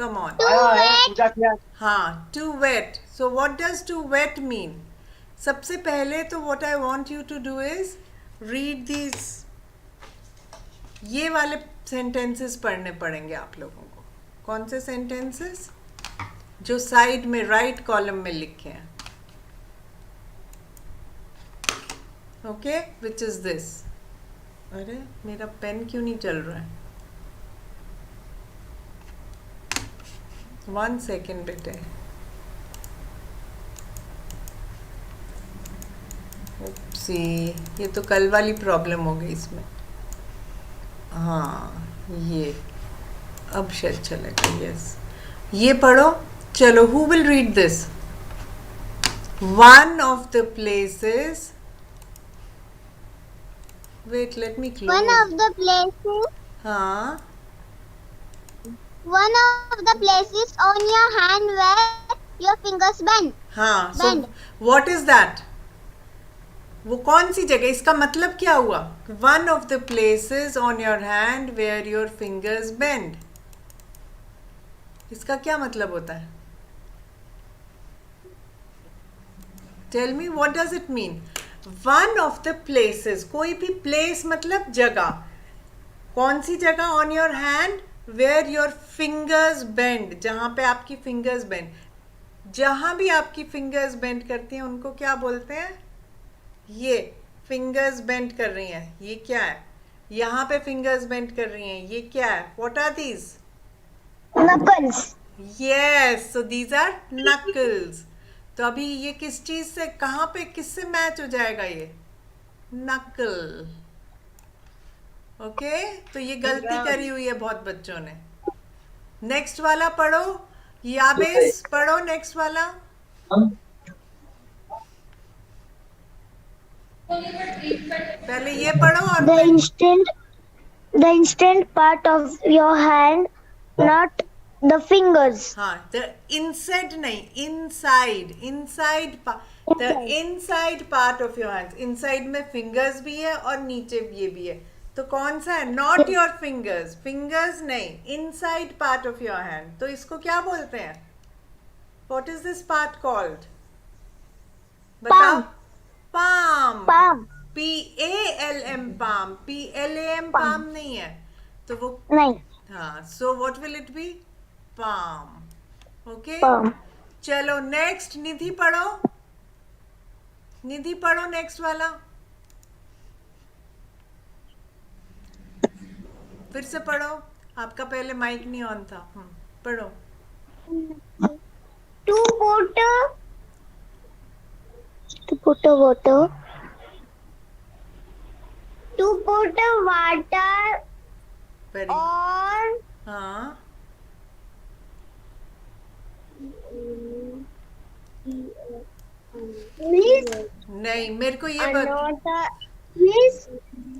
come on. आया है, पूजा किया। हाँ, to wet. So what does to wet mean? सबसे पहले तो what I want you to do is read these. ये वाले sentences पढ़ने पड़ेंगे आप लोगों को. कौन से sentences? जो साइड में राइट कॉलम में लिखे हैं. Okay, which is this? अरे मेरा पेन क्यों नहीं चल रहा है? 1 सेकेंड बेटे. सी, ये तो कल वाली प्रॉब्लम हो गई इसमें. हाँ, ये अब शायद चलेगा. यस, ये पढ़ो. चलो, who will read this? One of the places. Wait, let me close. One of the places. हाँ. One of the places on your hand where your fingers bend. हाँ. So Bend. what is that? वो कौन सी जगह? इसका मतलब क्या हुआ? One of the places on your hand where your fingers bend. इसका क्या मतलब होता है? Tell me, what does it mean? One of the places. कोई भी place मतलब जगह. कौन सी जगह? On your hand where your fingers bend. जहाँ पे आपकी fingers bend. जहाँ भी आपकी fingers bend करती हैं उनको क्या बोलते हैं? ये fingers bend कर रही हैं. ये क्या है? यहाँ पे fingers bend कर रही हैं. ये क्या है? What are these? Knuckles. Yes, so these are knuckles. तो अभी ये किस चीज से, कहाँ पे, किससे मैच हो जाएगा ये? नकल. ओके, तो ये गलती करी हुई है बहुत बच्चों ने. नेक्स्ट वाला पढ़ो. याबेस पढ़ो नेक्स्ट वाला. पहले ये पढ़ो और The instant part of your hand, not the fingers. हाँ, the inside नहीं, inside, the inside part of your hands. inside में fingers भी है और नीचे ये भी है. तो कौन सा है? not your fingers. fingers नहीं, inside part of your hand. तो इसको क्या बोलते हैं? what is this part called? बताओ. palm. Palm. PALM palm. PLAM palm नहीं है. तो वो नहीं. हाँ, so what will it be? palm. Okay? Palm. चलो नेक्स्ट. निधि पढ़ो. निधि पढ़ो नेक्स्ट वाला. फिर से पढ़ो. आपका पहले माइक नहीं ऑन था. पढ़ो. To put water. To put water Very. on. हाँ. Please. नहीं, मेरे को ये बता. Please.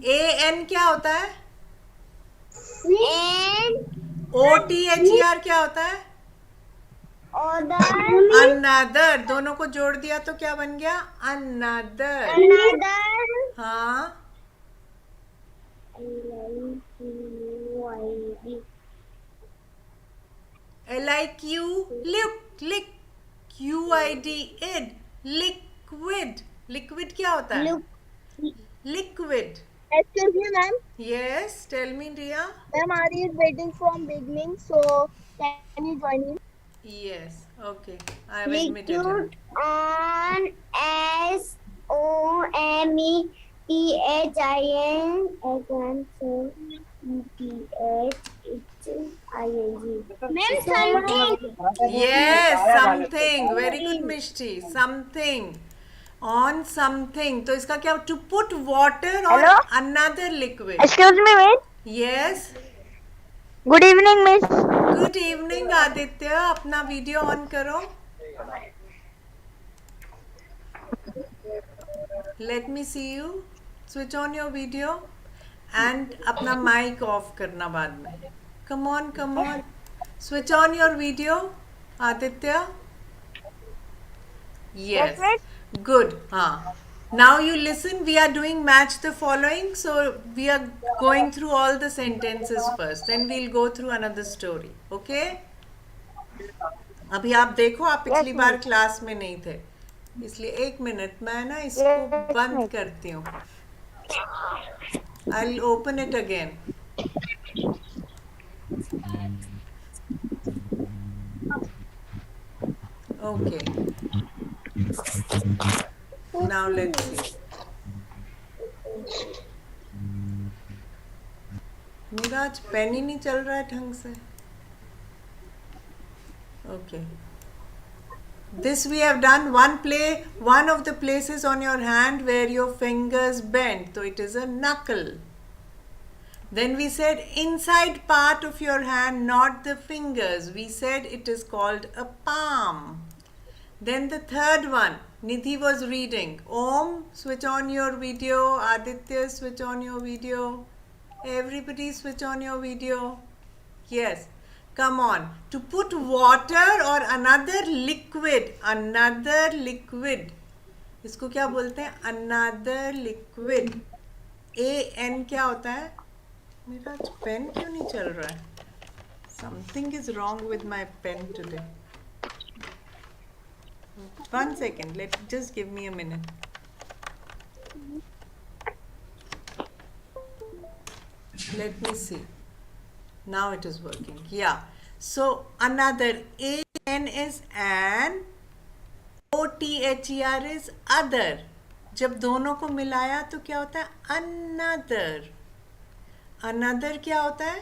AN क्या होता है? And OTHER क्या होता है? other. Another. दोनों को जोड़ दिया तो क्या बन गया? Another. Another. हाँ. LIQ. Lick. QID. id. Liquid. Liquid क्या होता है? Liquid. Excuse me, ma'am. Yes, tell me, Ria. Ma'am, Ari is waiting from beginning, so can you join in? Yes, okay. I have admitted her. Liquid on SOMETHING. Ma'am, something. Yes, something. Very good, Mishti. Something. On something. तो इसका क्या? To put water on Hello? another liquid. Excuse me, miss. Yes. Good evening, miss. Good evening, Aditya. अपना video on करो. Let me see you. Switch on your video. And अपना mic off करना बाद में. Come on. Switch on your video, Aditya. Yes. Good. Now you listen. We are doing match the following. So we are going through all the sentences first. Then we'll go through another story. Okay? अभी आप देखो, आप पिछली Yes, बार miss. Class में नहीं थे, इसलिए एक मिनट मैं ना इसको Yes, बंद miss. करती हूँ. I will open it again. Okay, now let's see. मेरा आज पेन ही नहीं चल रहा है ढंग से. Okay, this we have done. One of the places on your hand where your fingers bend, so it is a knuckle. Then we said inside part of your hand, not the fingers, we said it is called a palm. Then the third one, Nidhi was reading. Om, switch on your video. Aditya, switch on your video. Everybody switch on your video. Yes, come on. To put water or another liquid, इसको क्या बोलते हैं? Another liquid. AN क्या होता है? मेरा आज pen क्यों नहीं चल रहा है? Something is wrong with my pen today. 1 second, just give me a minute. Let me see. Now it is working. Yeah. So another, AN is an, OTHER is other. जब दोनों को मिलाया तो क्या होता है? Another. Another क्या होता है?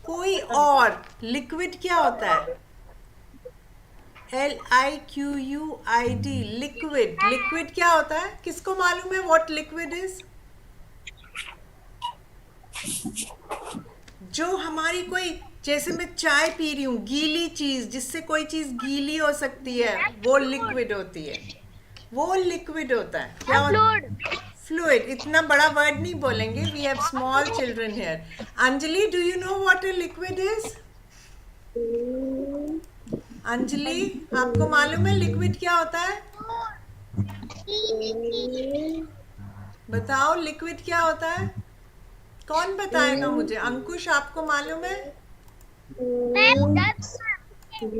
कोई और. Liquid क्या होता है? LIQUID, liquid. Liquid क्या होता है? किसको मालूम है what liquid is? जो हमारी कोई, जैसे मैं चाय पी रही हूँ, गीली चीज, जिससे कोई चीज गीली हो सकती है, वो लिक्विड होती है. वो लिक्विड होता है. क्या होता? फ्लूइड. इतना बड़ा वर्ड नहीं बोलेंगे. We have small children here. Anjali, do you know what a liquid is? Anjali, आपको मालूम है लिक्विड क्या होता है? बताओ लिक्विड क्या होता है? कौन बताएगा मुझे? अंकुश, आपको मालूम है?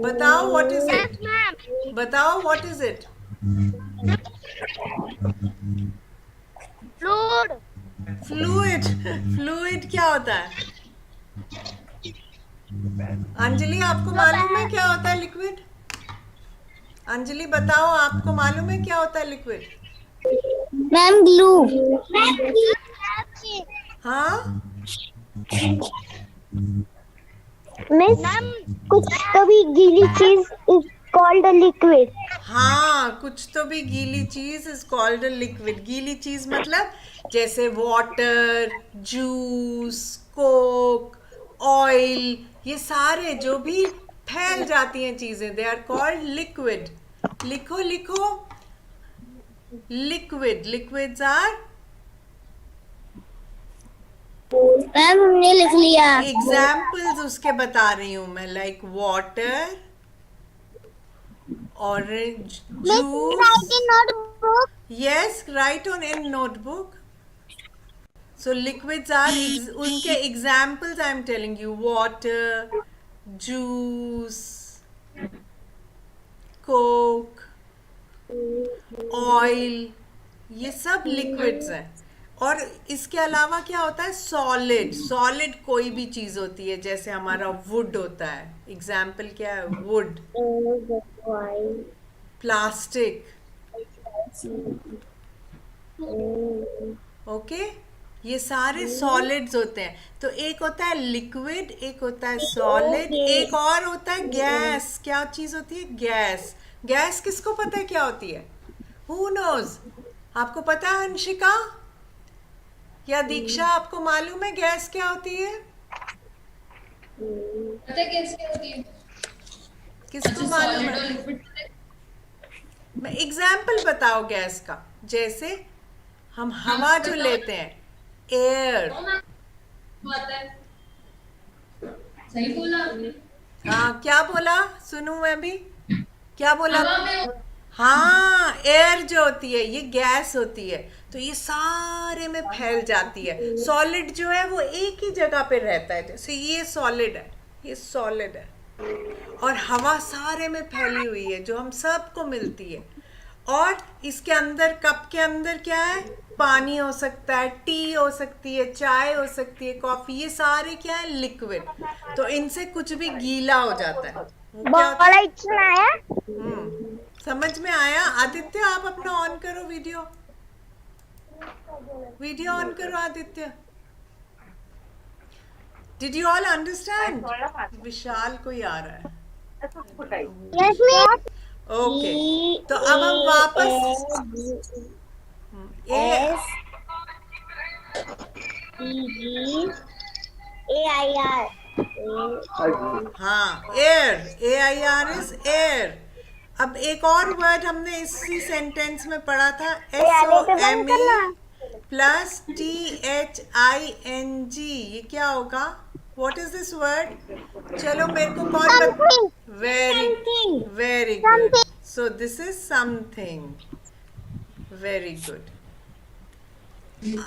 बताओ व्हाट इज इट? बताओ what is it? Fluid. Fluid क्या होता है? अंजलि, आपको मालूम है क्या होता है लिक्विड? अंजलि बताओ, आपको मालूम है क्या होता है लिक्विड? Ma'am, glue. हाँ, मिस, कुछ तो भी गीली चीज इज कॉल्ड अ लिक्विड. हाँ, कुछ तो भी गीली चीज इज कॉल्ड अ लिक्विड. गीली चीज मतलब जैसे वाटर, जूस, कोक, ऑयल, ये सारे जो भी फैल जाती हैं चीजें, दे आर कॉल्ड लिक्विड. लिखो लिखो, लिक्विड. लिक्विड्स आर, मैम हमने लिख लिया. एग्जाम्पल्स उसके बता रही हूं मैं, like water, orange juice. Notebook. Yes, write on in notebook. So liquids are उनके examples I am telling you. Water, juice, coke, oil, ये सब liquids हैं. और इसके अलावा क्या होता है? सॉलिड. सॉलिड कोई भी चीज होती है, जैसे हमारा वुड होता है. एग्जाम्पल क्या है? वुड. प्लास्टिक. ओके, ये सारे सॉलिड्स होते हैं. तो एक होता है लिक्विड, एक होता है सॉलिड, एक और होता है गैस. क्या चीज होती है? गैस. गैस किसको पता है क्या होती है? Who knows? आपको पता है अंशिका या दीक्षा? आपको मालूम है गैस क्या होती है? पता है कैसे होती है? किसको मालूम है? मैं एग्जाम्पल बताओ गैस का. जैसे हम हवा जो लेते हैं, एयर. सही बोला आपने. हाँ, क्या बोला? सुनूं मैं भी. क्या बोला? हवा में हाँ, एयर जो होती है ये गैस होती है. तो ये सारे में फैल जाती है. सॉलिड जो है वो एक ही जगह पे रहता है. जैसे ये सॉलिड है, ये सॉलिड है. और हवा सारे में फैली हुई है जो हम सबको मिलती है। और इसके अंदर, कप के अंदर क्या है? पानी हो सकता है, टी हो सकती है, चाय हो सकती है, कॉफी, ये सारे क्या है? लिक्विड। तो इनसे कुछ भी गीला हो जाता है। वो क्या होता है? इतना आया? समझ में आया? आदित्य आप अपना ऑन करो वीडियो, वीडियो ऑन करो Aditya. Did you all understand? Vishal कोई आ रहा है। Yes miss. ओके, तो अब हम वापस ए AIR हाँ, एयर, AIR इज एयर। अब एक और वर्ड हमने इसी सेंटेंस में पढ़ा था, SOME प्लस THING। ये क्या होगा? What is this word? चलो मेरे को कौन Something. Very good. So this is something. Very good.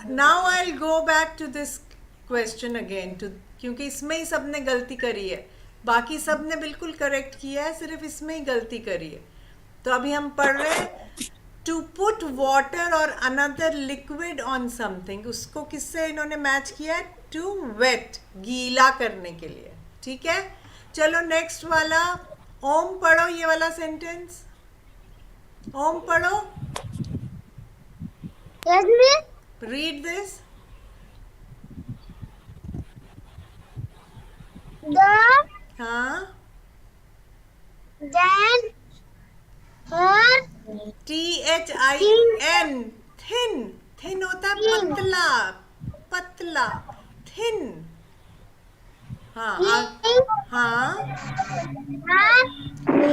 Now I will go back to this question again, to, क्योंकि इसमें ही सबने गलती करी है, बाकी सबने बिल्कुल करेक्ट किया है, सिर्फ इसमें ही गलती करी है। तो अभी हम पढ़ रहे हैं टू पुट वाटर और अनदर लिक्विड ऑन समथिंग। उसको किससे इन्होंने मैच किया है? टू वेट, गीला करने के लिए। ठीक है, चलो नेक्स्ट वाला। ओम पढ़ो ये वाला सेंटेंस। ओम पढ़ो, Yes miss. Read this. The हाँ, then her THIN, thin. Thin होता है पतला, पतला, थिन। हाँ हाँ,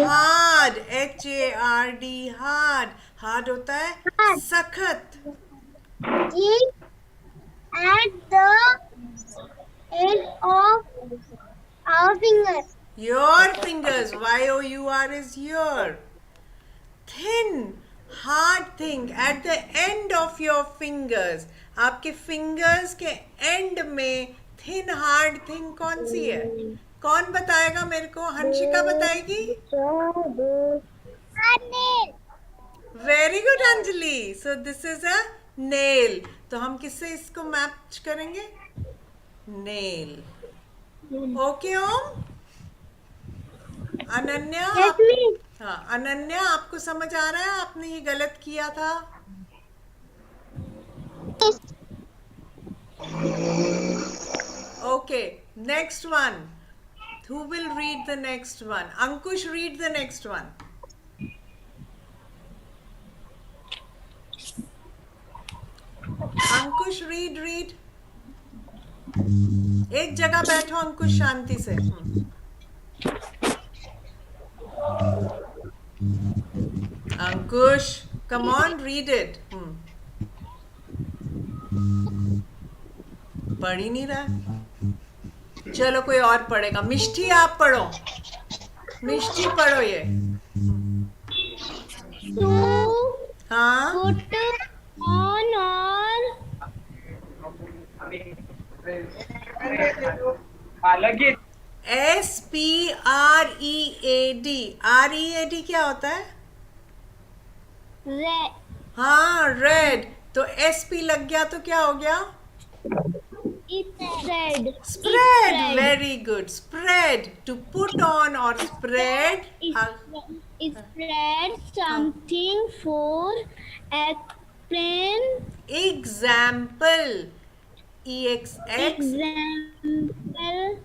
हार्ड, HARD, हार्ड। हार्ड होता है सखत। is at the end of our fingers. Your fingers, YOUR is your. Thin, hard thing at the end of your fingers. आपके fingers के end में thin hard thing कौन सी है? कौन बताएगा मेरे को? हंशिका बताएगी? Very good Anjali. So this is a nail. तो हम किससे इसको मैच करेंगे? Nail. Okay Om. Ananya, Yes miss. हाँ अनन्या, आपको समझ आ रहा है आपने ये गलत किया था? Okay, next one. Who will read the next one? Ankush, read the next one. Ankush read. एक जगह बैठो अंकुश, शांति से। अंकुश, come on, read it. पढ़ ही नहीं रहा। चलो कोई और पढ़ेगा। मिष्टी आप पढ़ो, मिष्टी पढ़ो ये। हाँ, Put on or SPREAD। READ क्या होता है? red. हाँ, रेड। तो SP लग गया तो क्या हो गया? It's red. Spread. Very good. Spread. To put on or spread. It's spread something for explain. Example. EXX. Example.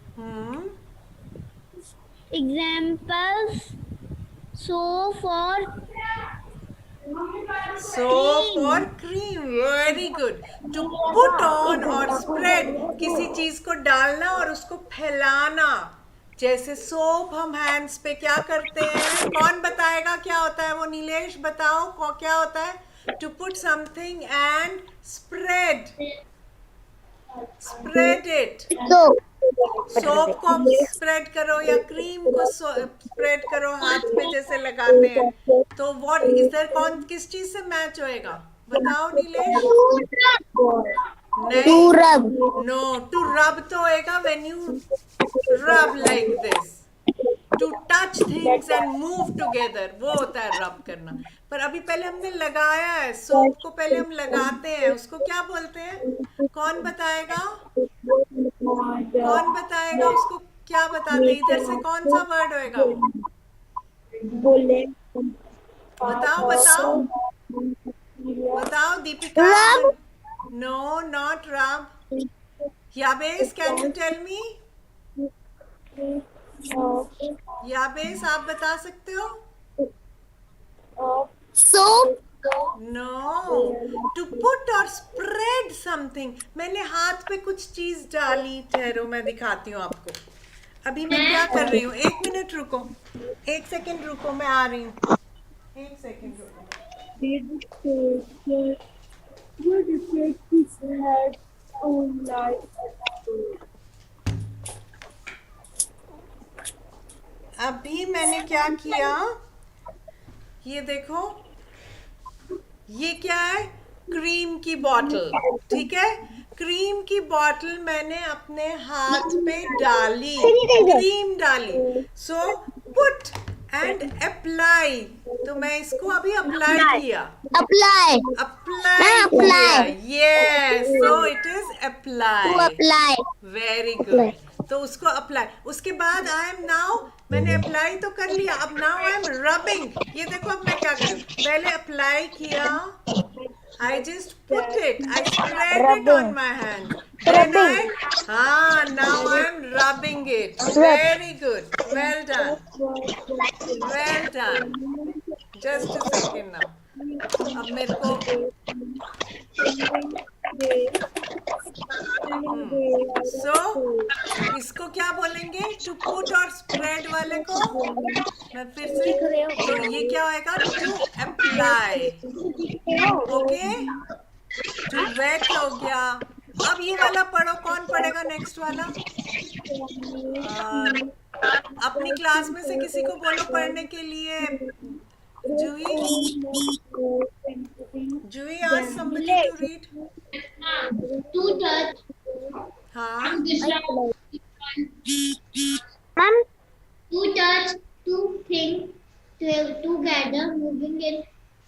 Examples. Soap or cream. Very good. To put on or spread, किसी चीज को डालना और उसको फैलाना। जैसे सोप हम hands पे क्या करते हैं? कौन बताएगा क्या होता है वो? नीलेश बताओ क्या होता है? To put something and spread it. Soap को स्प्रेड करो या क्रीम को स्प्रेड करो हाथ पे जैसे लगाते हैं। तो व्हाट इज देयर, कौन किस चीज से मैच होएगा? बताओ नीलेश। नहीं, नो, टू रब तो होएगा when you rub like this. things and move together, वो होता है rub करना. पर अभी पहले हमने लगाया है, soap को पहले हम लगाते हैं, उसको क्या बोलते हैं? कौन बताएगा? कौन बताएगा उसको क्या बताते हैं? इधर से कौन सा वर्ड होएगा? बताओ बताओ बताओ Deepika. No, not rub. Yabes, can you tell me? याबेस आप बता सकते हो? Soap. No, to put or spread something. मैंने हाथ पे कुछ चीज डाली, ठहरो मैं दिखाती हूँ आपको. अभी मैं क्या कर रही हूँ? 1 मिनट रुको, 1 सेकंड रुको, मैं आ रही हूँ. 1 सेकंड रुको. अभी मैंने क्या किया, ये देखो, ये क्या है? क्रीम की बॉटल. ठीक है, क्रीम की बॉटल मैंने अपने हाथ पे डाली, क्रीम डाली. So put and apply. तो मैं इसको अभी अप्लाई किया. Apply. अप्लाई किया. Yes, so it is apply. Apply. Very good. तो उसको अप्लाई, उसके बाद आई एम नाउ, मैंने अप्लाई तो कर लिया, अब नाउ आई एम रबिंग. ये देखो अब मैं क्या करूँ, पहले अप्लाई किया, I just put it, I spread it on my hand, then I, हाँ, now I am rubbing it. Very good, well done, well done. Just a second now. अब मेरे को सो इसको क्या बोलेंगे? टू पुट और स्प्रेड वाले को मैं फिर से, तो ये क्या होएगा? To apply. Okay, to wait हो गया. अब ये वाला पढ़ो, कौन पढ़ेगा नेक्स्ट वाला? अपनी क्लास में से किसी को बोलो पढ़ने के लिए. जूही, जूही, ask somebody to read. To touch. हाँ, Ma'am. To touch two things together, moving in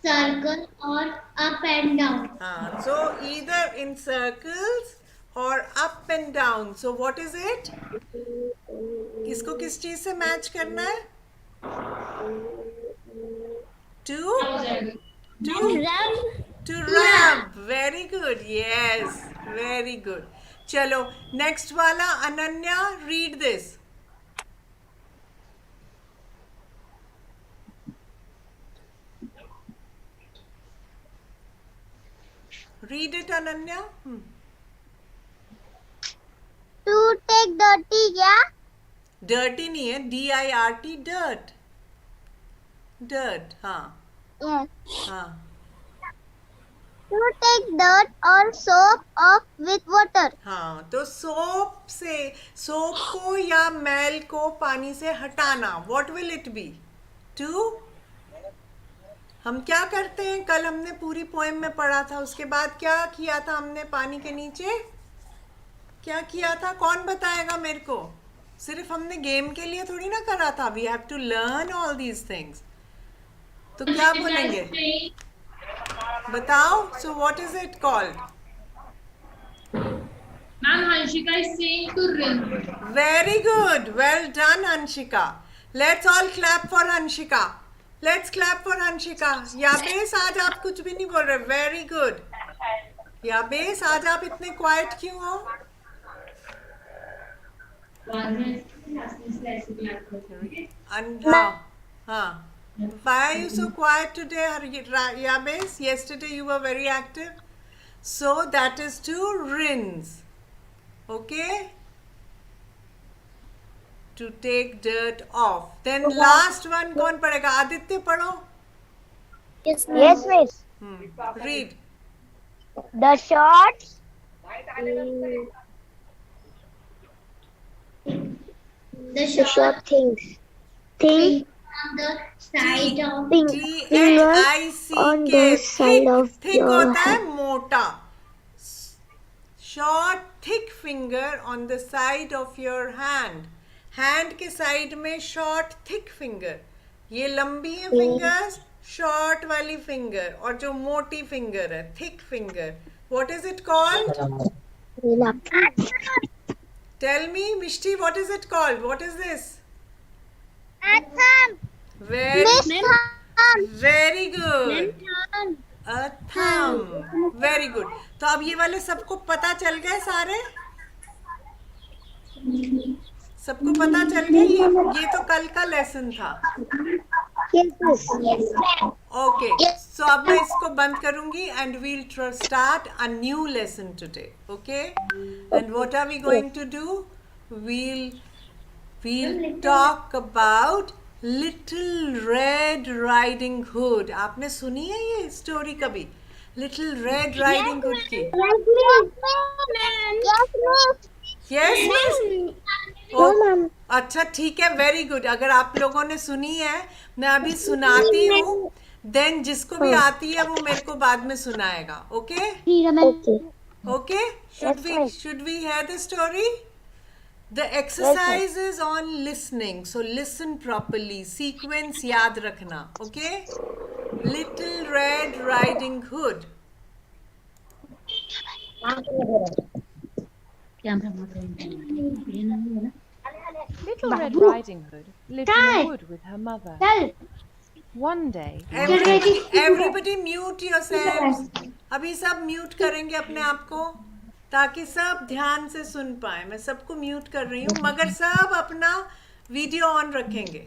circle or up and down. हाँ, so either in circles or up and down. So what is it? किसको किस चीज से match करना है? To rub. Very good. Yes, very good. चलो next वाला. Ananya, read this. Read it, Ananya. To take dirty, क्या? Dirty नहीं है, DIRT, dirt. Dirt, हाँ. Yes. हाँ. To take dirt or soap off with water. हाँ, तो सोप से, सोप को या मैल को पानी से हटाना. What will it be? To, हम क्या करते हैं? कल हमने पूरी पोएम में पढ़ा था, उसके बाद क्या किया था हमने? पानी के नीचे क्या किया था? कौन बताएगा मेरे को? सिर्फ हमने गेम के लिए थोड़ी ना करा था. We have to learn all these things. तो क्या बोलेंगे? बताओ. So what is it called? Ma'am, Hanshika is saying to rinse. Very good. Well done, Anshika. Let's all clap for Anshika. Let's clap for Anshika. याबेस, आज आप कुछ भी नहीं बोल रहे. Very good. याबेस, आज आप इतने क्वाइट क्यों हो? हाँ. Why are you so quiet today, Yabes? Yesterday you were very active. So that is to rinse. Okay? To take dirt off. Then last one कौन पढ़ेगा? आदित्य पढ़ो. Yes, miss. Read. The shorts. The The short things. Thing. on the side of Thing. THICK. On the side of thick your होता है hand. मोटा. Short, thick finger on the side of your hand. Hand के side में short thick finger, ये लंबी है fingers, short वाली finger, और जो मोटी फिंगर है thick finger, what is it called? Tell me Mishti, what is it called? What is this? Very very good, a thumb, very good. तो अब ये वाले सबको पता चल गए सारे? सबको पता चल गया? ये तो कल का लेसन था। ओके, सो अब मैं इसको बंद करूंगी and we'll start a new lesson today, okay? And what are we going to do? we'll talk about little red riding hood. आपने सुनी है ये स्टोरी कभी, लिटिल रेड राइडिंग हुड की? Yes miss. अच्छा ठीक है, वेरी गुड। अगर आप लोगों ने सुनी है, मैं अभी सुनाती हूँ, देन जिसको भी आती है वो मेरे को बाद में सुनाएगा, okay? Okay, should we hear the story? The exercise is on listening, so listen properly. Sequence याद रखना, okay? Little Red Riding Hood. Little Red Riding Hood lived in a wood with her mother. One day, Everybody mute yourselves. अभी सब mute करेंगे अपने आप को, ताकि सब ध्यान से सुन पाए। मैं सबको म्यूट कर रही हूँ, मगर सब अपना वीडियो ऑन रखेंगे।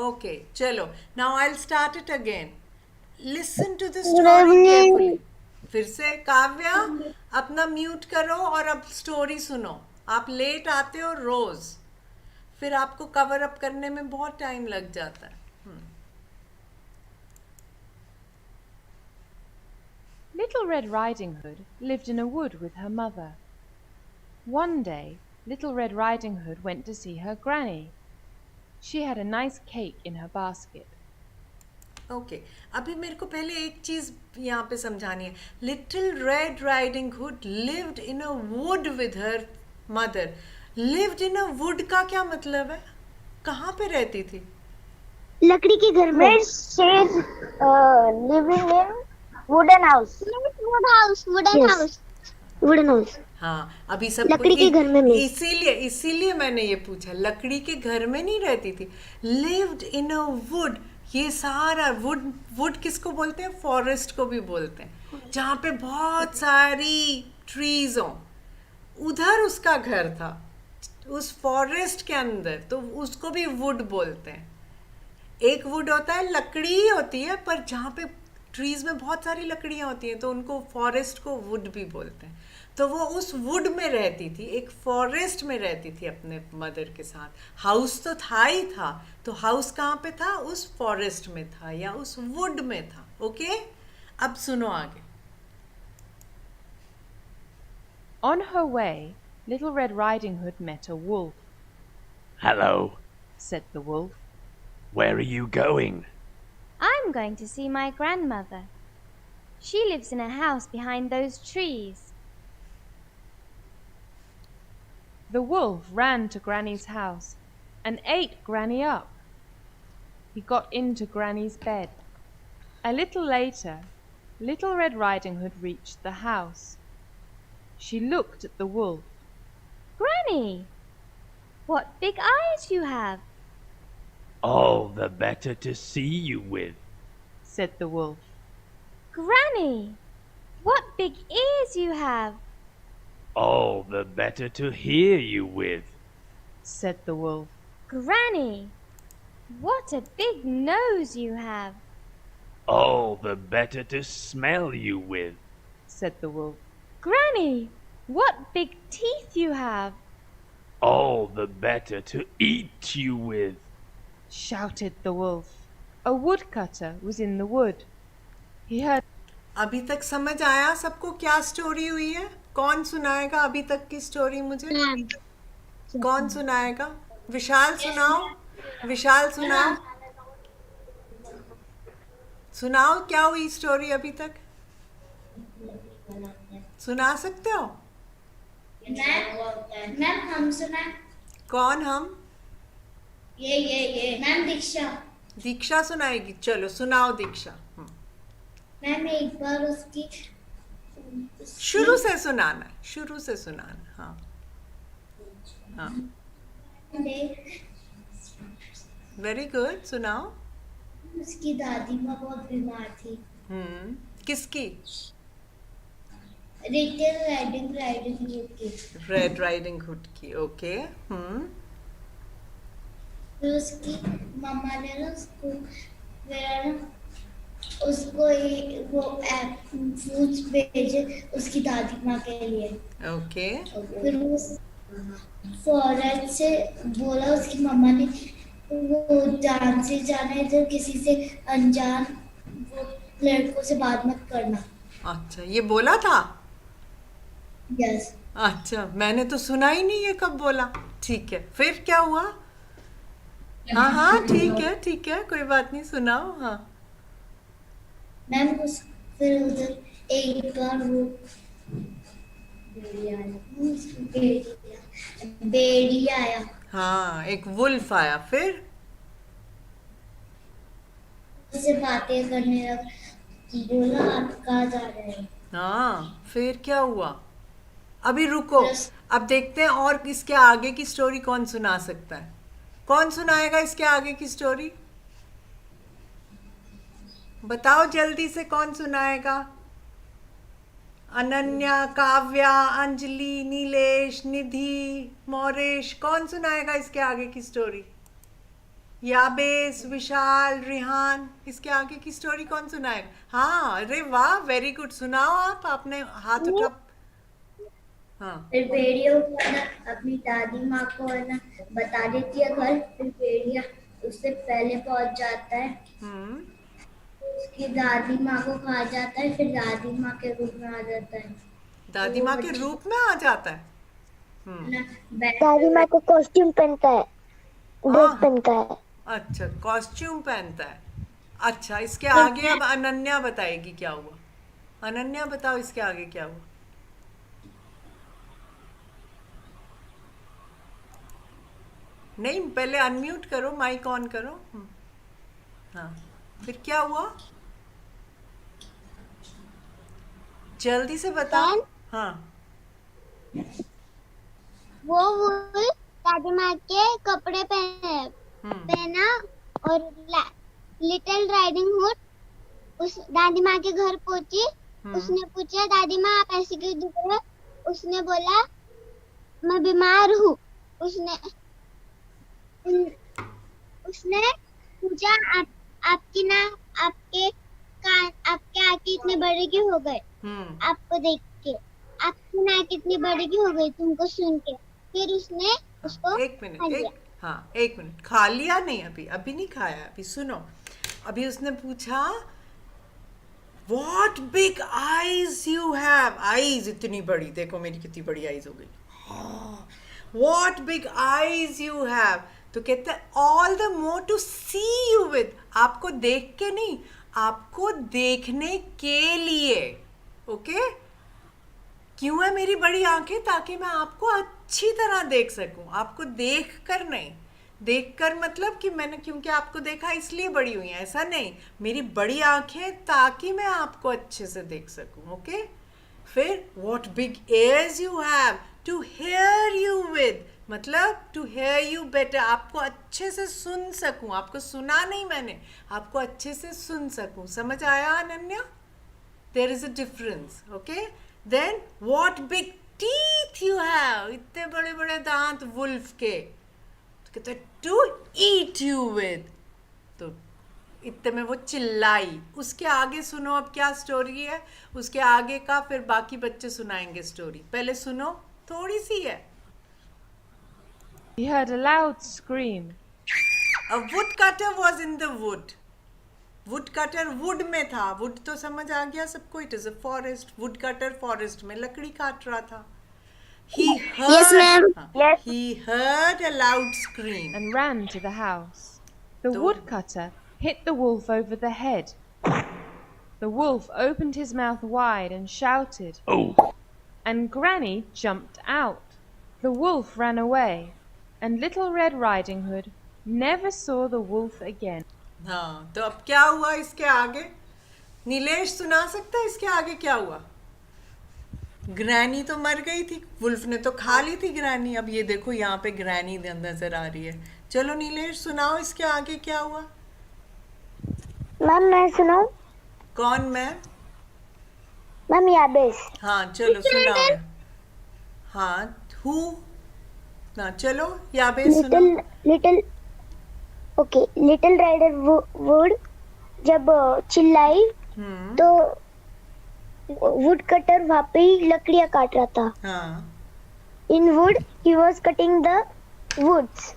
ओके, चलो, now I will start it again. Listen to the story carefully. फिर से काव्या, अपना म्यूट करो और अब स्टोरी सुनो। आप लेट आते हो रोज, फिर आपको कवर अप करने में बहुत टाइम लग जाता है। Little Red Riding Hood lived in a wood with her mother. One day, Little Red Riding Hood went to see her granny. She had a nice cake in her basket. Okay, अभी मेरे को पहले एक चीज यहाँ पे समझानी है। Little red riding hood lived in a would with her mother. Lived in a would का क्या मतलब है? कहाँ पे रहती थी? लकड़ी के घर में। Living in wooden house. Wooden house. हाँ, अभी सब लकड़ी के घर में इसीलिए मैंने ये पूछा, लकड़ी के घर में नहीं रहती थी। लिव्ड इन अ वुड, ये सारा वुड किसको बोलते हैं? फॉरेस्ट को भी बोलते हैं, जहाँ पे बहुत सारी ट्रीज हो, उधर उसका घर था, उस फॉरेस्ट के अंदर, तो उसको भी वुड बोलते हैं। एक वुड होता है, लकड़ी ही होती है, पर जहाँ पे ट्रीज में बहुत सारी लकड़ियाँ होती हैं, तो उनको फॉरेस्ट को वुड भी बोलते हैं। तो वो उस वुड में रहती थी, एक फॉरेस्ट में रहती थी अपने मदर के साथ। हाउस तो था ही था, तो हाउस कहाँ पे था? उस फॉरेस्ट में था या उस वुड में था, ओके? अब सुनो आगे। On her way, Little Red Riding Hood met a wolf. Hello. Said the wolf. Where are you going? I'm going to see my grandmother. She lives in a house behind those trees. The wolf ran to Granny's house and ate Granny up. He got into Granny's bed. A little later, Little Red Riding Hood reached the house. She looked at the wolf. Granny, what big eyes you have, All the better to see you with. said the wolf. Granny, what big ears you have, All the better to hear you with. Said the wolf. Granny, what a big nose you have, All the better to smell you with. Said the wolf. Granny, what big teeth you have, All the better to eat you with. Shouted the wolf. A woodcutter was in the wood. He heard. अभी तक समझ आया सबको क्या story हुई है? कौन सुनाएगा अभी तक की स्टोरी मुझे? कौन सुनाएगा? विशाल सुनाओ, विशाल सुनाओ, सुनाओ क्या हुई स्टोरी अभी तक? सुना सकते हो? मैम हम सुना कौन हम? ये मैम दीक्षा। दीक्षा सुनाएगी, चलो सुनाओ दीक्षा। मैम एक बार उसकी शुरू से सुनाना है, शुरू से सुनाना। हाँ हाँ, वेरी गुड, सुनाओ। उसकी दादी माँ बहुत बीमार थी। किसकी? लिटिल राइडिंग हुड की। रेड राइडिंग हुड की, ओके। फिर उसकी मम्मा ने ना उसको वो फ्रूट्स भेजे उसकी दादी माँ के लिए। ओके। फिर वो फौरन से बोला उसकी मम्मा ने वो जान से जाने तो किसी से अनजान वो लड़कों से बात मत करना। अच्छा, ये बोला था? यस। अच्छा, मैंने तो सुना ही नहीं, ये कब बोला? ठीक है, फिर क्या हुआ? हाँ हाँ, ठीक है, कोई बात नहीं, सुनाओ। हाँ मैम फिर उधर एक बार वो बेड़ी आया। हाँ, एक वुल्फ आया, फिर? उससे बातें करने लगा, बोला आप कहाँ जा रहे हैं? हाँ, फिर क्या हुआ? अभी रुको, बस। अब देखते हैं और इसके आगे की स्टोरी कौन सुना सकता है। कौन सुनाएगा इसके आगे की स्टोरी? बताओ जल्दी से, कौन सुनाएगा? अनन्या, काव्या, अंजलि, नीलेश, निधि, मोरेश, कौन सुनाएगा इसके आगे की स्टोरी? याबेस, विशाल, रिहान, इसके आगे की स्टोरी कौन सुनाएगा? हाँ, अरे वाह, वेरी गुड, सुनाओ आप, आपने हाथ उठा। हाँ, फिर भेड़िया अपनी दादी माँ को है ना बता देती है घर। फिर भेड़िया उससे पहले पहुंच जाता है, उसकी दादी माँ को खा जाता है, फिर दादी माँ के रूप में आ जाता है। दादी माँ के रूप में आ जाता है। दादी माँ को कॉस्ट्यूम पहनता है, ड्रेस पहनता है। अच्छा, कॉस्ट्यूम पहनता है। अच्छा, इसके आगे अब अनन्या बताएगी क्या हुआ। अनन्या बताओ इसके आगे क्या हुआ। नहीं, पहले अनम्यूट करो, माइक ऑन करो। हाँ, फिर क्या हुआ, जल्दी से बताओ। हाँ, वो दादी माँ के कपड़े पहना और लिटिल राइडिंग हुड उस दादी माँ के घर पहुंची। उसने पूछा दादी माँ आप ऐसे क्यों दिख रहे हो? उसने बोला मैं बीमार हूँ। उसने पूछा आपके आँखें इतने बड़े क्यों हो गए? आपको देख के आपकी नाक इतनी बड़ी क्यों हो गई तुमको सुन के? फिर उसने उसको एक मिनट, खा लिया नहीं, अभी नहीं खाया, अभी सुनो। अभी उसने पूछा What big eyes you have? Eyes इतनी बड़ी, देखो मेरी कितनी बड़ी आईज हो गई। What big eyes you have? तो कहते हैं all the more to see you with, आपको देख के नहीं, आपको देखने के लिए। ओके, क्यों है मेरी बड़ी आंखें? ताकि मैं आपको अच्छी तरह देख सकूं, आपको देख कर नहीं। देख कर मतलब कि मैंने क्योंकि आपको देखा इसलिए बड़ी हुई हैं, ऐसा नहीं। मेरी बड़ी आंखें ताकि मैं आपको अच्छे से देख सकूं। ओके, फिर what big ears you have to hear you with, मतलब to hear you better, आपको अच्छे से सुन सकूं। आपको सुना नहीं मैंने, आपको अच्छे से सुन सकूं। समझ आया Ananya? There is a difference. Okay, then what big teeth you have, इतने बड़े बड़े दांत वुल्फ के। तो कहते to eat you with, तो इतने में वो चिल्लाई। उसके आगे सुनो अब क्या स्टोरी है, उसके आगे का फिर बाकी बच्चे सुनाएंगे स्टोरी। पहले सुनो, थोड़ी सी है। He heard a loud scream. A woodcutter was in the wood. Woodcutter wood में था, wood तो समझ आ गया सबको, it is a forest. Woodcutter forest में लकड़ी काट रहा था। He heard, Yes, ma'am. Yes. He heard a loud scream And ran to the house. The woodcutter hit the wolf over the head. The wolf opened his mouth wide and shouted. Oh, and Granny jumped out. The wolf ran away, and Little Red Riding Hood never saw the wolf again. हाँ, तो अब क्या हुआ इसके आगे? नीलेश सुना सकता है इसके आगे क्या हुआ? ग्रैनी तो मर गई थी, वुल्फ ने तो खा ली थी ग्रैनी। अब ये देखो यहाँ पे ग्रैनी नजर आ रही है। चलो नीलेश सुनाओ इसके आगे क्या हुआ? मैम मैं सुनाऊं? कौन मैं? मैम याबेस। हाँ चलो सुनाओ। हाँ हु ना चलो याबेस सुनाओ। Little okay, little rider wood जब चिल्लाई तो वुड कटर वहाँ पे ही लकड़ियाँ काट रहा था। हाँ। In wood, he was cutting the woods.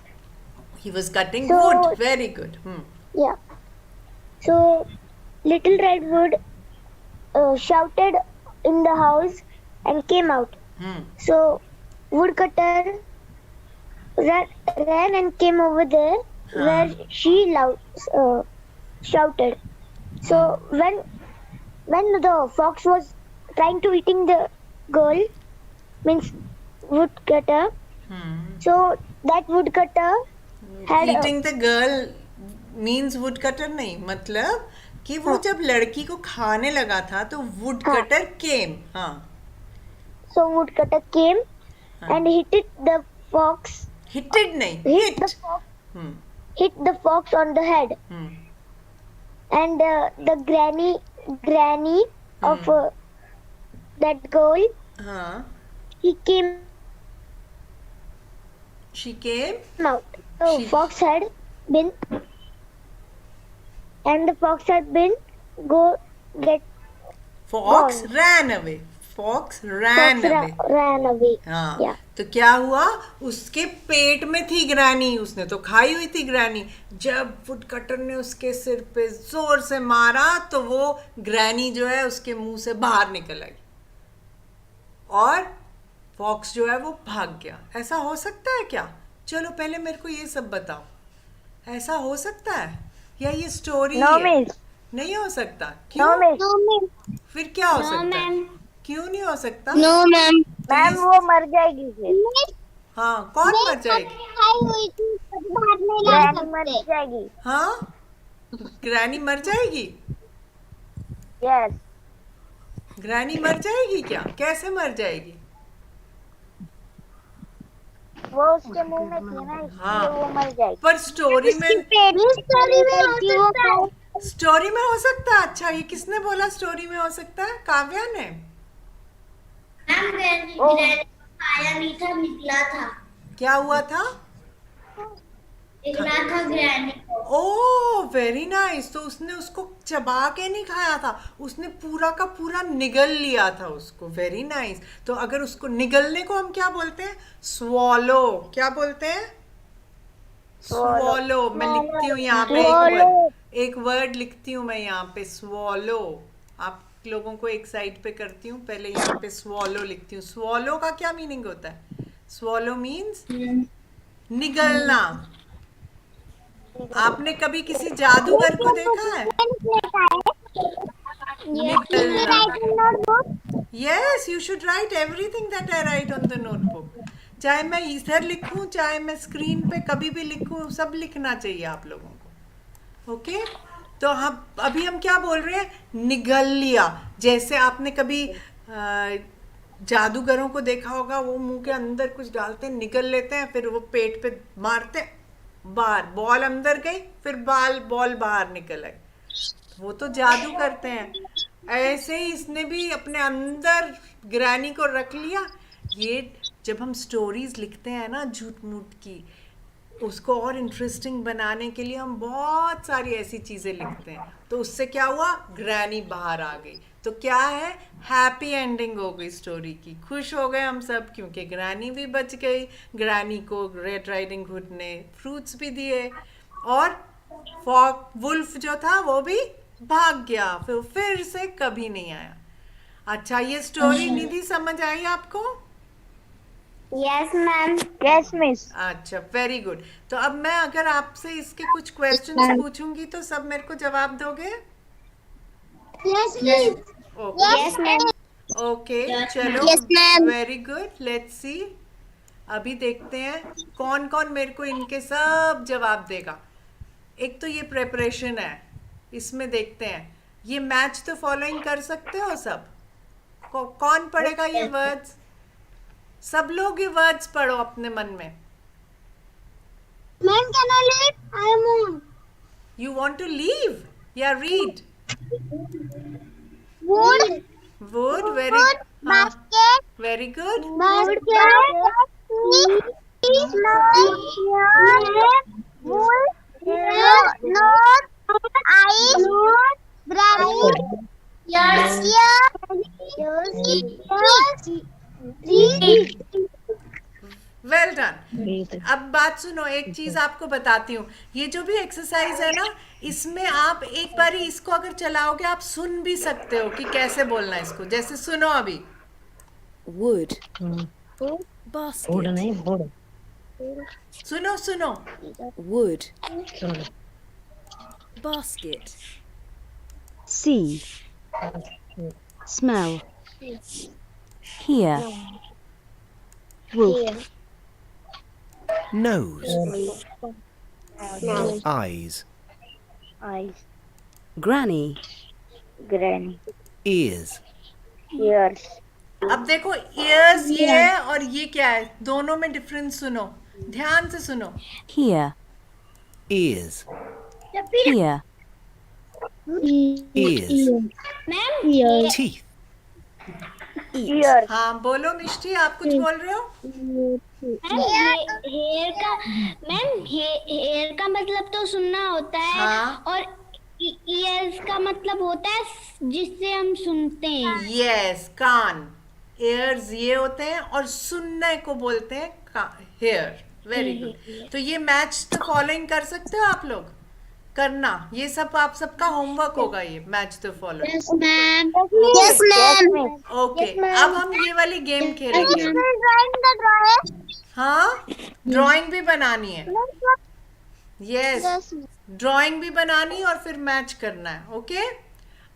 He was cutting wood. Very good. Yeah. So Little Red Wood shouted in the house and came out. So Woodcutter ran and came over there where she shouted. So when the fox was trying to eating the girl, means woodcutter, so that woodcutter had eating the girl means woodcutter नहीं, मतलब कि वो जब लड़की को खाने लगा था तो woodcutter came. हाँ. So woodcutter came and hit the fox. Hit नहीं. Hit the fox on the head. And the granny of that girl, she came out. So fox had been go get. Fox ran away. Fox ran away. हाँ. Yeah. तो क्या हुआ? उसके पेट में थी granny, उसने तो खाई हुई थी ग्रैनी। जब वुडकटर ने उसके सिर पे जोर से मारा तो वो ग्रैनी जो है उसके मुंह से बाहर निकल आई और फॉक्स जो है वो भाग गया। ऐसा हो सकता है क्या? चलो पहले मेरे को ये सब बताओ, ऐसा हो सकता है या ये स्टोरी है? नहीं हो सकता। क्यों? फिर क्या हो सकता है? क्यों नहीं हो सकता? नो मैम, मैम वो मर जाएगी फिर। हाँ, कौन मर जाएगी? ग्रैनी मर जाएगी। हाँ, ग्रैनी मर जाएगी? यस। ग्रैनी मर जाएगी क्या? कैसे मर जाएगी? वो उसके मुंह में थी ना, इसलिए वो मर जाएगी। पर स्टोरी में हो सकता है। अच्छा, ये किसने बोला स्टोरी में हो सकता है? काव्या ने। खाया नहीं था, निकला था। क्या हुआ था? निकला था ग्रैनी को। Oh very nice. तो उसने उसको चबा के नहीं खाया था, उसने पूरा का पूरा निगल लिया था उसको। Very nice. तो अगर उसको निगलने को हम क्या बोलते हैं? स्वॉलो। क्या बोलते हैं? स्वॉलो। मैं लिखती हूँ यहाँ पे एक वर्ड लिखती हूँ मैं यहाँ पे, स्वॉलो। आप लोगों को एक साइड पे करती हूँ, पहले यहाँ पे स्वॉलो लिखती हूँ। स्वॉलो का क्या मीनिंग होता है? स्वॉलो मीन्स निगलना। आपने कभी किसी जादूगर को देखा है? Yes, you should write everything that I write on the notebook. चाहे मैं इधर लिखूं, चाहे मैं स्क्रीन पे कभी भी लिखूं, सब लिखना चाहिए आप लोगों को। ओके? तो हम अभी हम क्या बोल रहे हैं? निगल लिया। जैसे आपने कभी जादूगरों को देखा होगा, वो मुंह के अंदर कुछ डालते हैं, निगल लेते हैं, फिर वो पेट पे मारते हैं, बाहर बॉल अंदर गई, फिर बॉल बाहर निकल आई। वो तो जादू करते हैं। ऐसे ही इसने भी अपने अंदर ग्रैनी को रख लिया। ये जब हम स्टोरीज लिखते हैं ना झूठ मूठ की, उसको और इंटरेस्टिंग बनाने के लिए हम बहुत सारी ऐसी चीज़ें लिखते हैं। तो उससे क्या हुआ? ग्रैनी बाहर आ गई। तो क्या है? हैप्पी एंडिंग हो गई स्टोरी की। खुश हो गए हम सब क्योंकि ग्रैनी भी बच गई। ग्रैनी को रेड राइडिंग हुड ने फ्रूट्स भी दिए और वुल्फ जो था वो भी भाग गया, फिर से कभी नहीं आया। अच्छा, ये स्टोरी निधि समझ आई आपको? Yes ma'am. Yes miss. अच्छा, वेरी गुड। तो अब मैं अगर आपसे इसके कुछ क्वेश्चंस पूछूंगी तो सब मेरे को जवाब दोगे? Yes miss. Yes ma'am. Okay Yes, चलो Yes, ma'am. Very good let's see अभी देखते हैं कौन कौन मेरे को इनके सब जवाब देगा एक तो ये प्रेपरेशन है इसमें देखते हैं ये मैच द फॉलोइंग कर सकते हो सब कौन पढ़ेगा ये वर्ड्स सब लोग ये वर्ड्स पढ़ो अपने मन में Ma'am, can I leave? I am on. You want to leave या read Wood, wood very wood, basket, very good basket, ice, well done अब बात सुनो एक चीज आपको बताती हूँ ये जो भी एक्सरसाइज है ना इसमें आप एक बार इसको अगर चलाओगे आप सुन भी सकते हो कि कैसे बोलना है इसको जैसे सुनो अभी wood, Wood basket, नहीं wood. सुनो सुनो wood, Sorry. basket, see, smell, hear, roof, Nose, Nose, eyes, eyes, granny, granny, ears, ears, अब देखो ears ये है और ये क्या है दोनों में डिफरेंस सुनो ध्यान से सुनो hear, ears, hear, ears, Ma'am, teeth, ears, हाँ बोलो मिष्टी आप कुछ बोल रहे हो हेयर का मैम हेयर का मतलब तो सुनना होता है हाँ। और ईयर्स का मतलब होता है जिससे हम सुनते हैं यस कान ears ये होते हैं और सुनने को बोलते हैं हेयर वेरी गुड तो ये मैच द फॉलोइंग कर सकते हो आप लोग करना ये सब आप सबका होमवर्क होगा ये match the following yes, ma'am. Yes, ma'am. Okay अब हम ये वाली गेम खेलेंगे Drawing the drawing. हाँ ड्राइंग भी बनानी है यस Yes, ड्राइंग भी बनानी और फिर मैच करना है ओके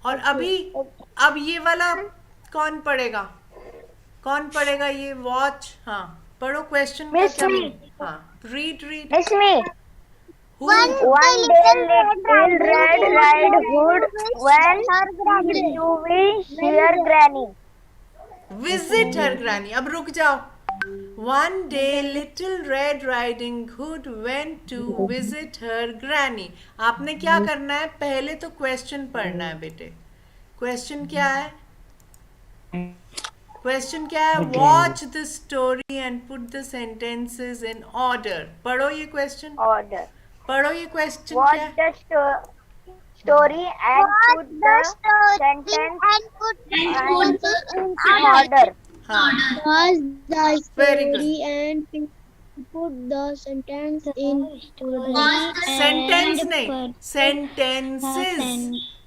और अभी अब ये वाला कौन पढ़ेगा ये वॉच हाँ पढ़ो क्वेश्चन का Miss क्या me. meaning? हाँ read Miss me. Who? One day Little Red Riding Hood went to hear Granny. Visit her granny. अब रुक जाओ. One day Little Red Riding Hood went to visit her granny. आपने क्या करना है पहले तो क्वेश्चन पढ़ना है बेटे क्वेश्चन क्या है watch the story and put the sentences in order पढ़ो ये क्वेश्चन Order. पढ़ो ये क्वेश्चन Watch क्या है the story and put the sentence and put in order. हाँ was the Very good. story and put the sentence in sentence नहीं sentences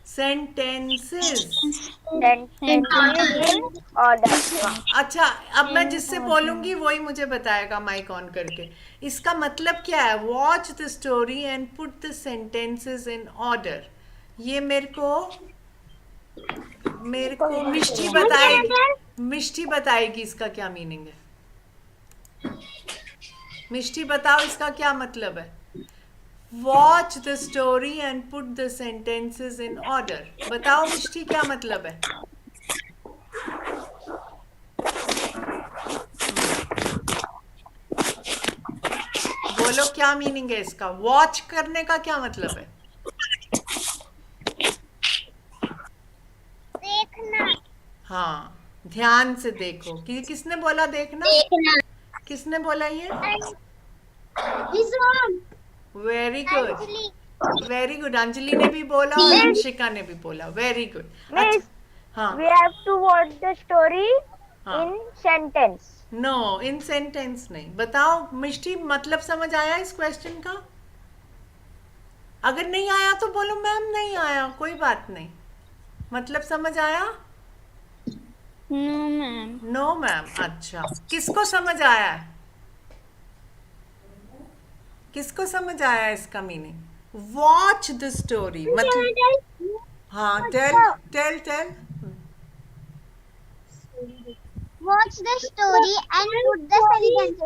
Sentence in order. अच्छा अब मैं जिससे बोलूंगी वही मुझे बताएगा माइक ऑन करके इसका मतलब क्या है watch the story and put the sentences in order ये मेरे को मिष्टी बताएगी इसका क्या मीनिंग है मिष्टी बताओ इसका क्या मतलब है watch the story and put the sentences in order बताओ मिष्टी क्या मतलब है बोलो क्या मीनिंग है इसका वॉच करने का क्या मतलब है देखना हाँ ध्यान से देखो कि किसने बोला देखना किसने बोला ये this one very good Anjali ने भी बोला और अंशिका ने भी बोला वेरी गुड Miss, हाँ we have to watch the story हाँ in sentence. No in sentence नहीं बताओ मिष्टी मतलब समझ आया इस क्वेश्चन का अगर नहीं आया तो बोलो मैम नहीं आया कोई बात नहीं मतलब समझ आया नो मैम अच्छा किसको समझ आया है किसको समझ आया इसका मीनिंग वॉच द स्टोरी मतलब हाँ tell Watch the story and put the sentence.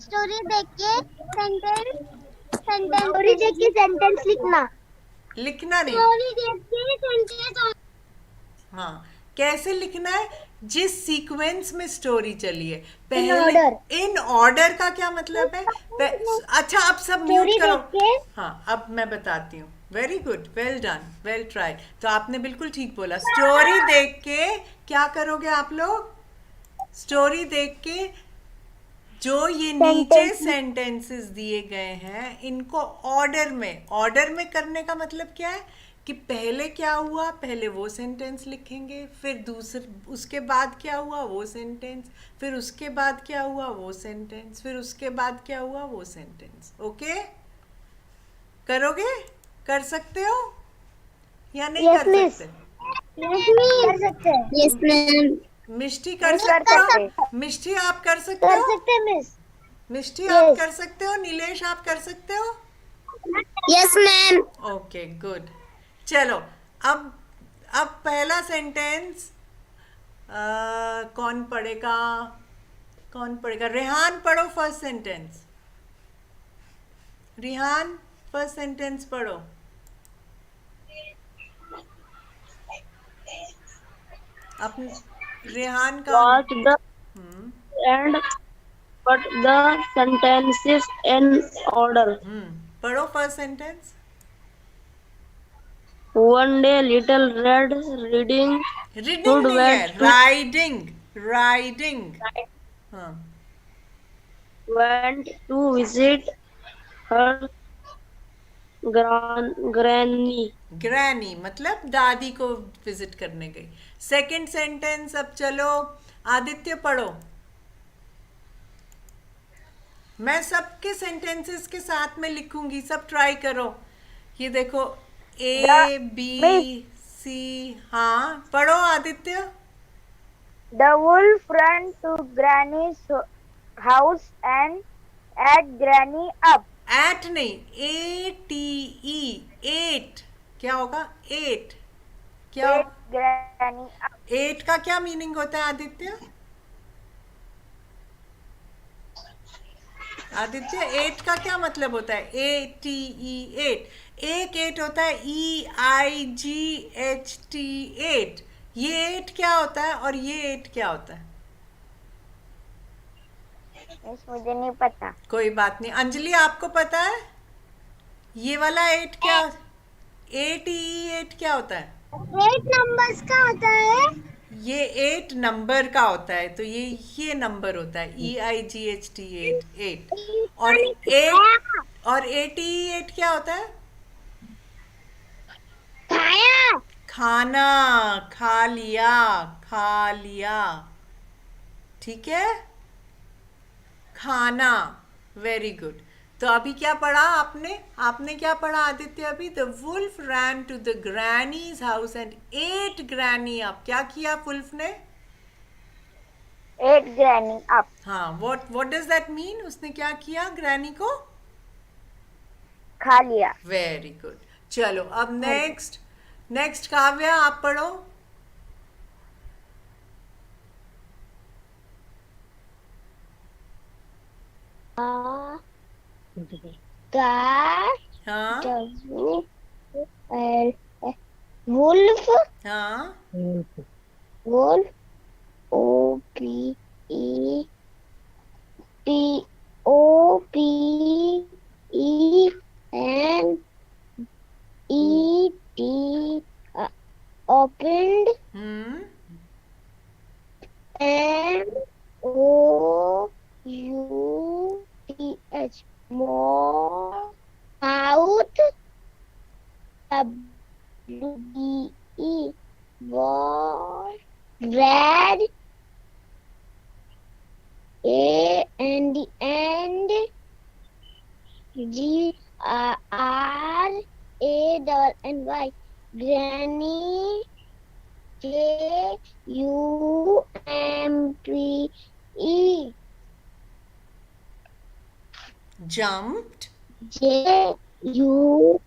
Story देख के सेंटेंस लिखना. लिखना नहीं. स्टोरी देख के सेंटेंस. हाँ, कैसे लिखना है? जिस सीक्वेंस में स्टोरी चली है In पहले. order. इन ऑर्डर का क्या मतलब है? अच्छा, अब सब म्यूट Story करो. देख के. हाँ, अब मैं बताती हूँ. Very good, well done, well tried. तो आपने बिल्कुल ठीक बोला. स्टोरी देख के क्या करोगे आप लोग? स्टोरी देख के जो ये नीचे सेंटेंसेस दिए गए हैं इनको ऑर्डर में करने का मतलब क्या है कि पहले क्या हुआ, पहले वो सेंटेंस लिखेंगे, फिर उसके बाद क्या हुआ वो सेंटेंस, फिर उसके बाद क्या हुआ वो सेंटेंस, फिर उसके बाद क्या हुआ वो सेंटेंस. ओके, करोगे? कर सकते हो या नहीं? Yes, कर miss. सकते? कर सकते हैं. Yes, ma'am. मिष्टी कर कर सकते हो? सकते. मिष्टी आप कर सकते कर हो? सकते हैं मिस. मिष्टी Yes. आप कर सकते हो? नीलेश आप कर सकते हो? Yes, ma'am. Okay, good. चलो, अब पहला सेंटेंस कौन पढ़ेगा? रेहान पढ़ो first sentence. Rehan first sentence पढ़ो. अपने रेहान का. Watch the and put the sentences in order. पढ़ो first sentence. One day, Little Red Riding reading Hood नहीं है, went राइडिंग. हाँ, to visit her granny. Granny मतलब दादी को विजिट करने गई. Second sentence. अब चलो आदित्य पढ़ो. मैं सबके सेंटेंसेस के साथ में लिखूंगी, सब ट्राई करो. ये देखो A B C. हाँ, पढ़ो Aditya. The wolf ran to Granny's house and ate Granny up. Ate नहीं, ATE. एट क्या होगा? एट क्या? Ate Granny up. एट का क्या मीनिंग होता है आदित्य? आदित्य, एट का क्या मतलब होता है? ATE. एट. एक एट होता है EIGHT. एट. ये एट क्या होता है और ये एट क्या होता है? Miss, मुझे नहीं पता. कोई बात नहीं. अंजलि आपको पता है ये वाला एट क्या? ATE एट क्या होता है? 8 नंबर्स का होता है. ये 8 नंबर का होता है, तो ये नंबर होता है EIGHT 8. और 80 8 क्या होता है? खाया. खाना. खा लिया. ठीक है, खाना. Very good. तो अभी क्या पढ़ा आपने क्या पढ़ा आदित्य अभी? The wolf ran to the granny's house and ate granny up. क्या किया वुल्फ ने? Ate Granny up. हाँ, व्हाट डज दैट मीन? उसने क्या किया ग्रैनी को? खा लिया. Very good. चलो अब नेक्स्ट काव्या आप पढ़ो. हाँ wolf. हाँ, Wolf. OPE and ET opened MOUTH more mouth WE was red A and GRANY Granny JUMPE jumped. JUMPE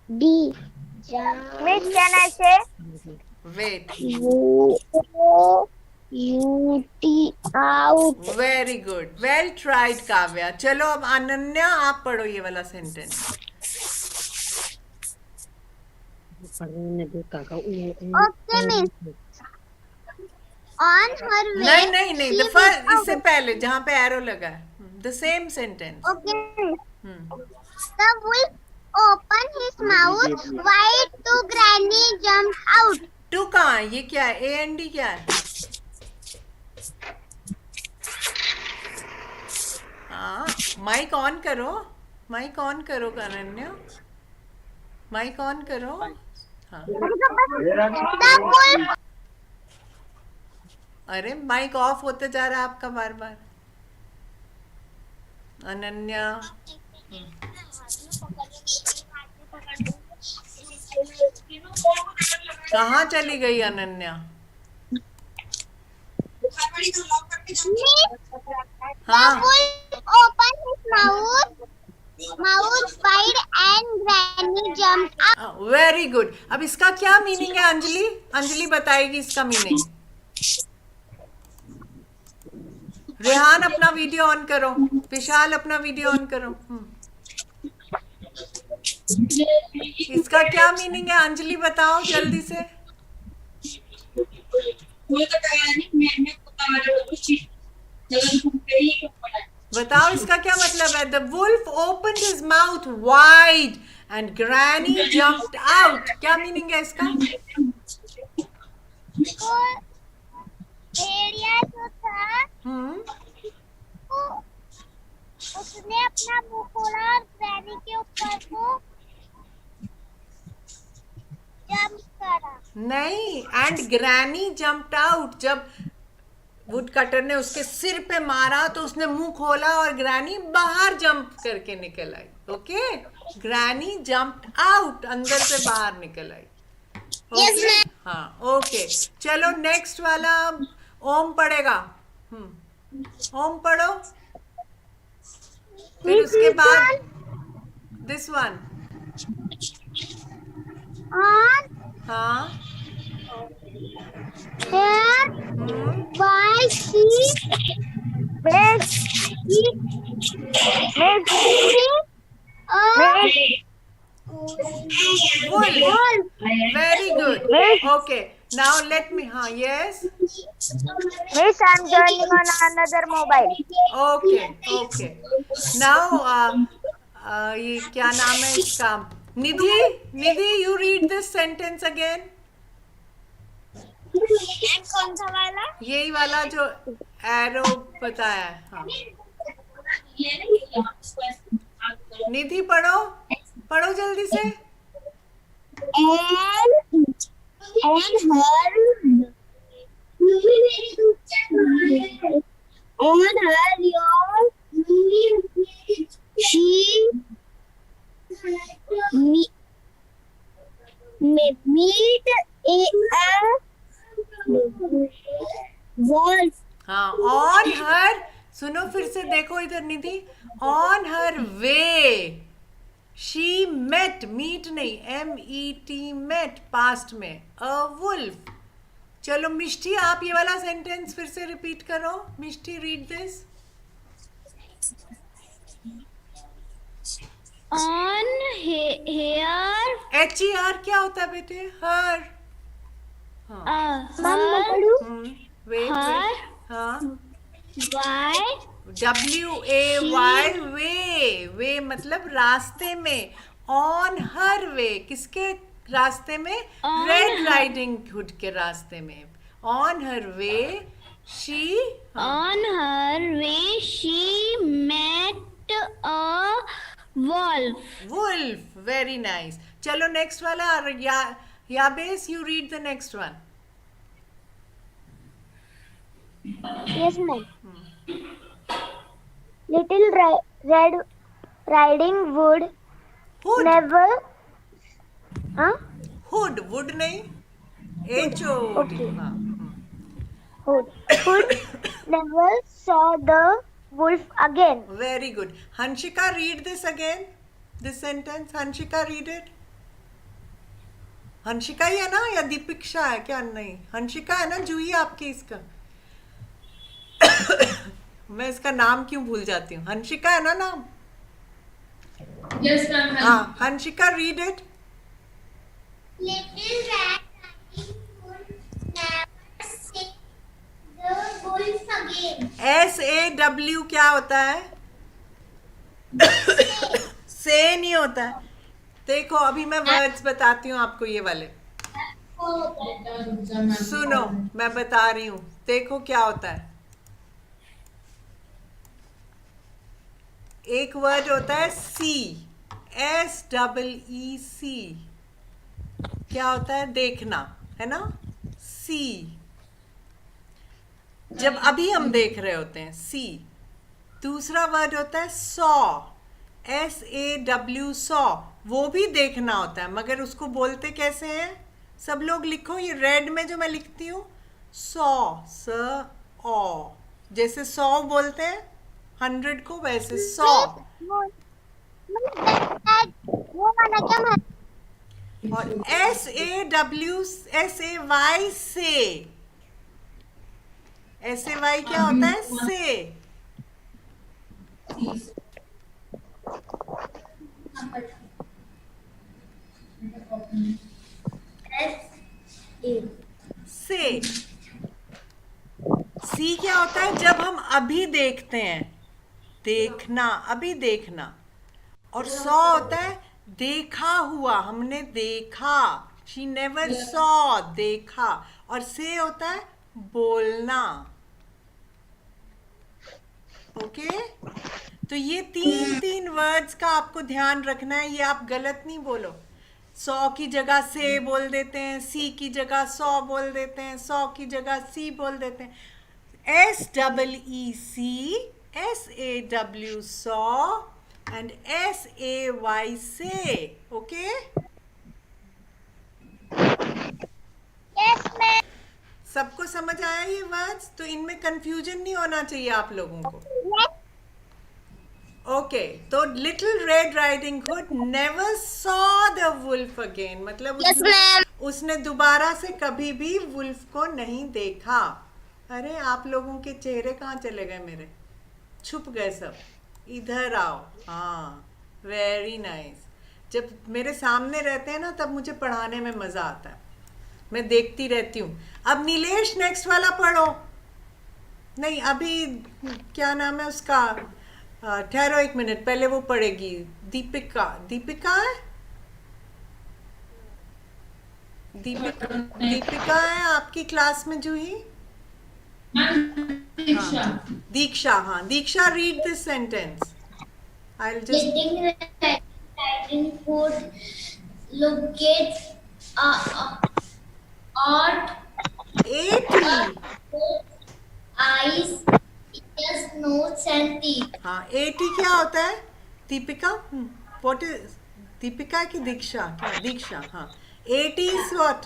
D Miss, can I say? Wait. U-T out. Very good, well tried Kavya. चलो अब अनन्या आप पढ़ो ये वाला sentence. Okay, miss. On her way. नहीं she the first, went इससे out. पहले जहाँ पे एरो लगा है. The same sentence. Okay. The wolf opened his mouth wide to Granny jumped out. To कहाँ है? ये क्या है? ए एन डी क्या है? हाँ, माइक ऑन करो. माइक ऑन करो अनन्या. माइक ऑन करो. हाँ. The wolf. अरे माइक ऑफ होते जा रहा है आपका बार बार. अनन्या. कहाँ चली गई अनन्या? हाँ. The wolf opened his mouth wide and Granny jumped out. Very good. अब इसका क्या मीनिंग है अंजलि? अंजलि बताएगी इसका मीनिंग. रेहान अपना वीडियो ऑन करो. विशाल अपना वीडियो ऑन करो. इसका क्या मीनिंग है अंजलि बताओ जल्दी से. बताओ इसका क्या मतलब है. The wolf opened his mouth wide and granny jumped out. क्या मीनिंग है इसका? तो भेड़िया जो था वो उसने अपना मुंह खोला और ग्रैनी के ऊपर को जंप करा. नहीं, एंड ग्रैनी जंप्ड आउट. जब वुड कटर ने उसके सिर पे मारा तो उसने मुंह खोला और ग्रैनी बाहर जंप करके निकल आई. ओके, ग्रैनी जंप्ड आउट, अंदर से बाहर निकल आई. ओके. हाँ, ओके. चलो नेक्स्ट वाला ओम पढ़ेगा. ओम पढ़ो. फिर उसके बाद दिस वन. हाँ. Here, why she Miss, Wolf. Very good. Okay. Now let me. हाँ, yes. Miss, I'm joining on another mobile. Okay. Okay. Now, ये क्या नाम है इसका? निधि. निधि, you read this sentence again. कौन सा वाला? यही वाला जो एरो बताया है. हाँ. निधि पढ़ो. पढ़ो जल्दी से. Wolf. हाँ, ऑन हर. सुनो फिर से, देखो इधर Nidhi. On her way she met. Meet नहीं, MET मेट पास्ट में. A wolf. चलो मिष्टी, आप ये वाला सेंटेंस फिर से रिपीट करो. Mishti, read this. On here. HER क्या होता है बेटे? हर. वेट. हाँ. Why? WAY way. वे मतलब रास्ते में. On her way. किसके रास्ते में? रेड राइडिंग हुड के रास्ते में. On her way she. On her way, she met a wolf. Wolf. Very nice. चलो नेक्स्ट वाला. याबेस, you read the next one. Yes, ma'am. Little Red Riding Hood hood. never. Hood. Wood नहीं, HOD. Okay. हाँ. Hood never saw the wolf again. Very good. Hanshika, read this again. This sentence. Hanshika, read it. Hanshika ही है ना या दीपिक्षा है क्या? नहीं, हंसिका है ना जूही आपकी इसका। मैं इसका नाम क्यों भूल जाती हूँ? हंसिका है ना नाम? Yes, ma'am. हाँ, Hansika read it. Little rat riding hood never say the wolf again. SAW क्या होता है? से नहीं होता है। देखो अभी मैं वर्ड्स बताती हूँ आपको, ये वाले सुनो, मैं बता रही हूँ। देखो क्या होता है। एक वर्ड होता है सी, SEEC। क्या होता है? देखना, है ना? सी, जब अभी हम देख रहे होते हैं, सी। दूसरा वर्ड होता है सॉ, SAW, सॉ। वो भी देखना होता है, मगर उसको बोलते कैसे हैं? सब लोग लिखो, ये रेड में जो मैं लिखती हूँ, सॉ, स ओ, जैसे 100 बोलते हैं 100 को, वैसे सॉ। वो वाला क्या और SAY से, SAY क्या होता है? से। से। सी क्या होता है? जब हम अभी देखते हैं, देखना, अभी देखना। और सॉ होता है देखा हुआ, हमने देखा, शी नेवर सॉ, देखा। और से होता है बोलना। ओके, तो ये तीन वर्ड्स का आपको ध्यान रखना है, ये आप गलत नहीं बोलो। सौ की जगह से बोल देते हैं, सी की जगह सौ बोल देते हैं, सौ की जगह सी बोल देते हैं। SEEC, SAW saw and SAY से। Okay, yes ma'am. सबको समझ आया ये वर्ड्स? तो इनमें कंफ्यूजन नहीं होना चाहिए आप लोगों को। ओके, तो little red riding hood never saw the wolf again, मतलब उसने दोबारा से कभी भी वुल्फ को नहीं देखा। अरे आप लोगों के चेहरे कहाँ चले गए मेरे? छुप गए सब। इधर आओ। हाँ, वेरी नाइस। जब मेरे सामने रहते हैं ना, तब मुझे पढ़ाने में मज़ा आता है, मैं देखती रहती हूँ। अब नीलेश नेक्स्ट वाला पढ़ो। नहीं, अभी क्या नाम है उसका? ठहरो एक मिनट, पहले वो पढ़ेगी। दीपिका, दीपिका है? दीपिका है आपकी क्लास में जूही? दीक्षा। दीक्षा, हाँ Diksha, read this sentence. I'll just Little riding hood locates art, 80। eyes, ears, nose and teeth. हाँ, 80 क्या होता है दीपिका? What is दीपिका की दीक्षा? क्या दीक्षा? हाँ, 80 is what?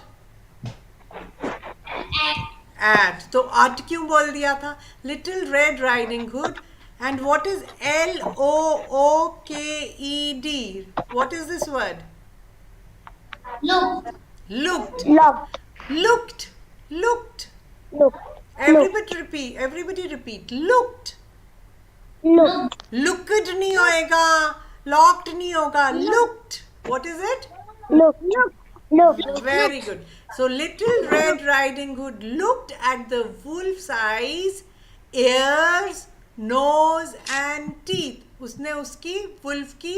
At। तो at क्यों बोल दिया था? Little Red Riding Hood। And what is LOOKED? What is this word? Look. Looked. Look. Looked. Looked. Look. Everybody repeat. Everybody repeat. Looked. Look. Looked नहीं होएगा, locked नहीं होगा, looked. What is it? Look. Look. Look. Very good. So Little Red Riding Hood looked at the wolf's eyes, ears, nose and teeth. उसने उसकी wolf की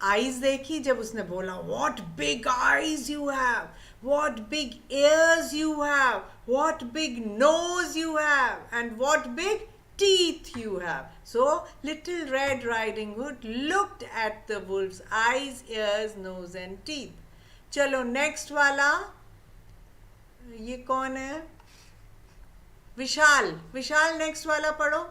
eyes देखी, जब उसने बोला what big eyes you have, what big ears you have, what big nose you have, and what big teeth you have. So Little Red Riding Hood looked at the wolf's eyes, ears, nose and teeth. चलो next वाला, ये कौन है? विशाल। विशाल next वाला पढ़ो।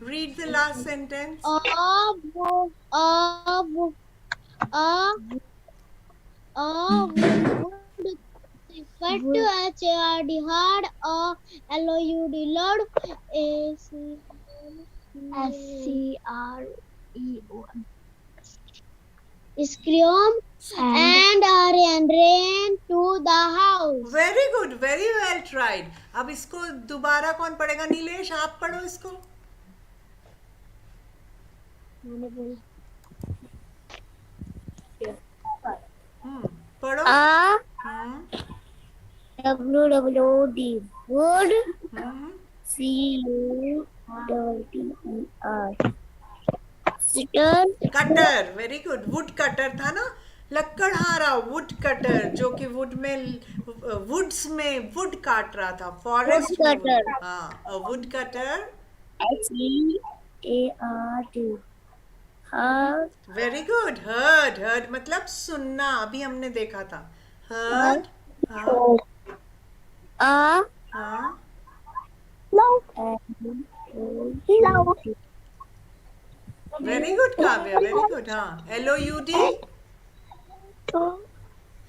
Read the last sentence. Refer to HARD hard or LOUD loud SCREO screamed and ran to the house. Very good, very well tried. अब इसको दोबारा कौन पढ़ेगा? नीलेश, आप पढ़ो इसको. पढ़ो. WWD wood CUTTER cutter. Very good. Would cutter था ना, लकड़हारा. वुड कटर जो कि वुड में, वुड्स में वुड काट रहा था. Forest Woodcutter. हाँ, would cutter. HEARD heard. Very good. Heard. Heard मतलब सुनना. अभी हमने देखा था. हर्ड. हाँ. हाँ. वेरी गुड काव्य. Very good. हाँ. LOUD.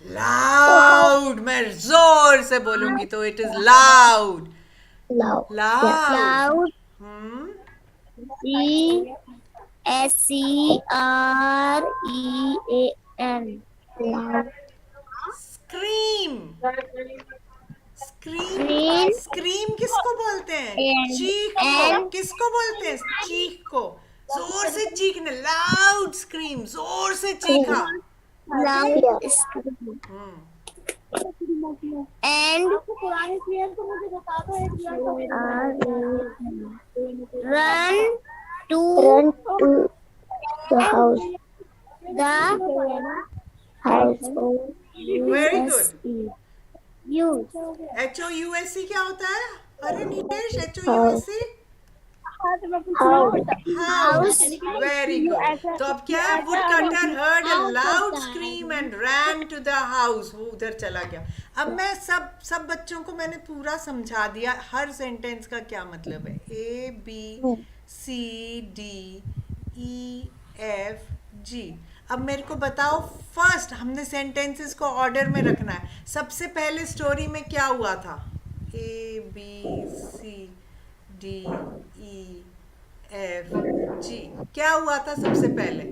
लाउड. मैं जोर से बोलूंगी तो it is loud. Loud. SCREAN scream. Scream. Scream किसको बोलते हैं? चीख को. किसको बोलते हैं? चीख को. जोर से चीखना. Loud scream. जोर से चीखा. loud scream and run to the house. Very good. Use HOUSE क्या होता है? अरे Nilesh, HOUSE house. Very good. तो अब क्या है? Woodcutter heard a loud scream and ran to the house. वो उधर चला गया. अब मैं सब बच्चों को मैंने पूरा समझा दिया हर सेंटेंस का क्या मतलब है. ABCDEFG. अब मेरे को बताओ, फर्स्ट हमने सेंटेंसेस को ऑर्डर में रखना है. सबसे पहले स्टोरी में क्या हुआ था? ABCDEFG. क्या हुआ था सबसे पहले?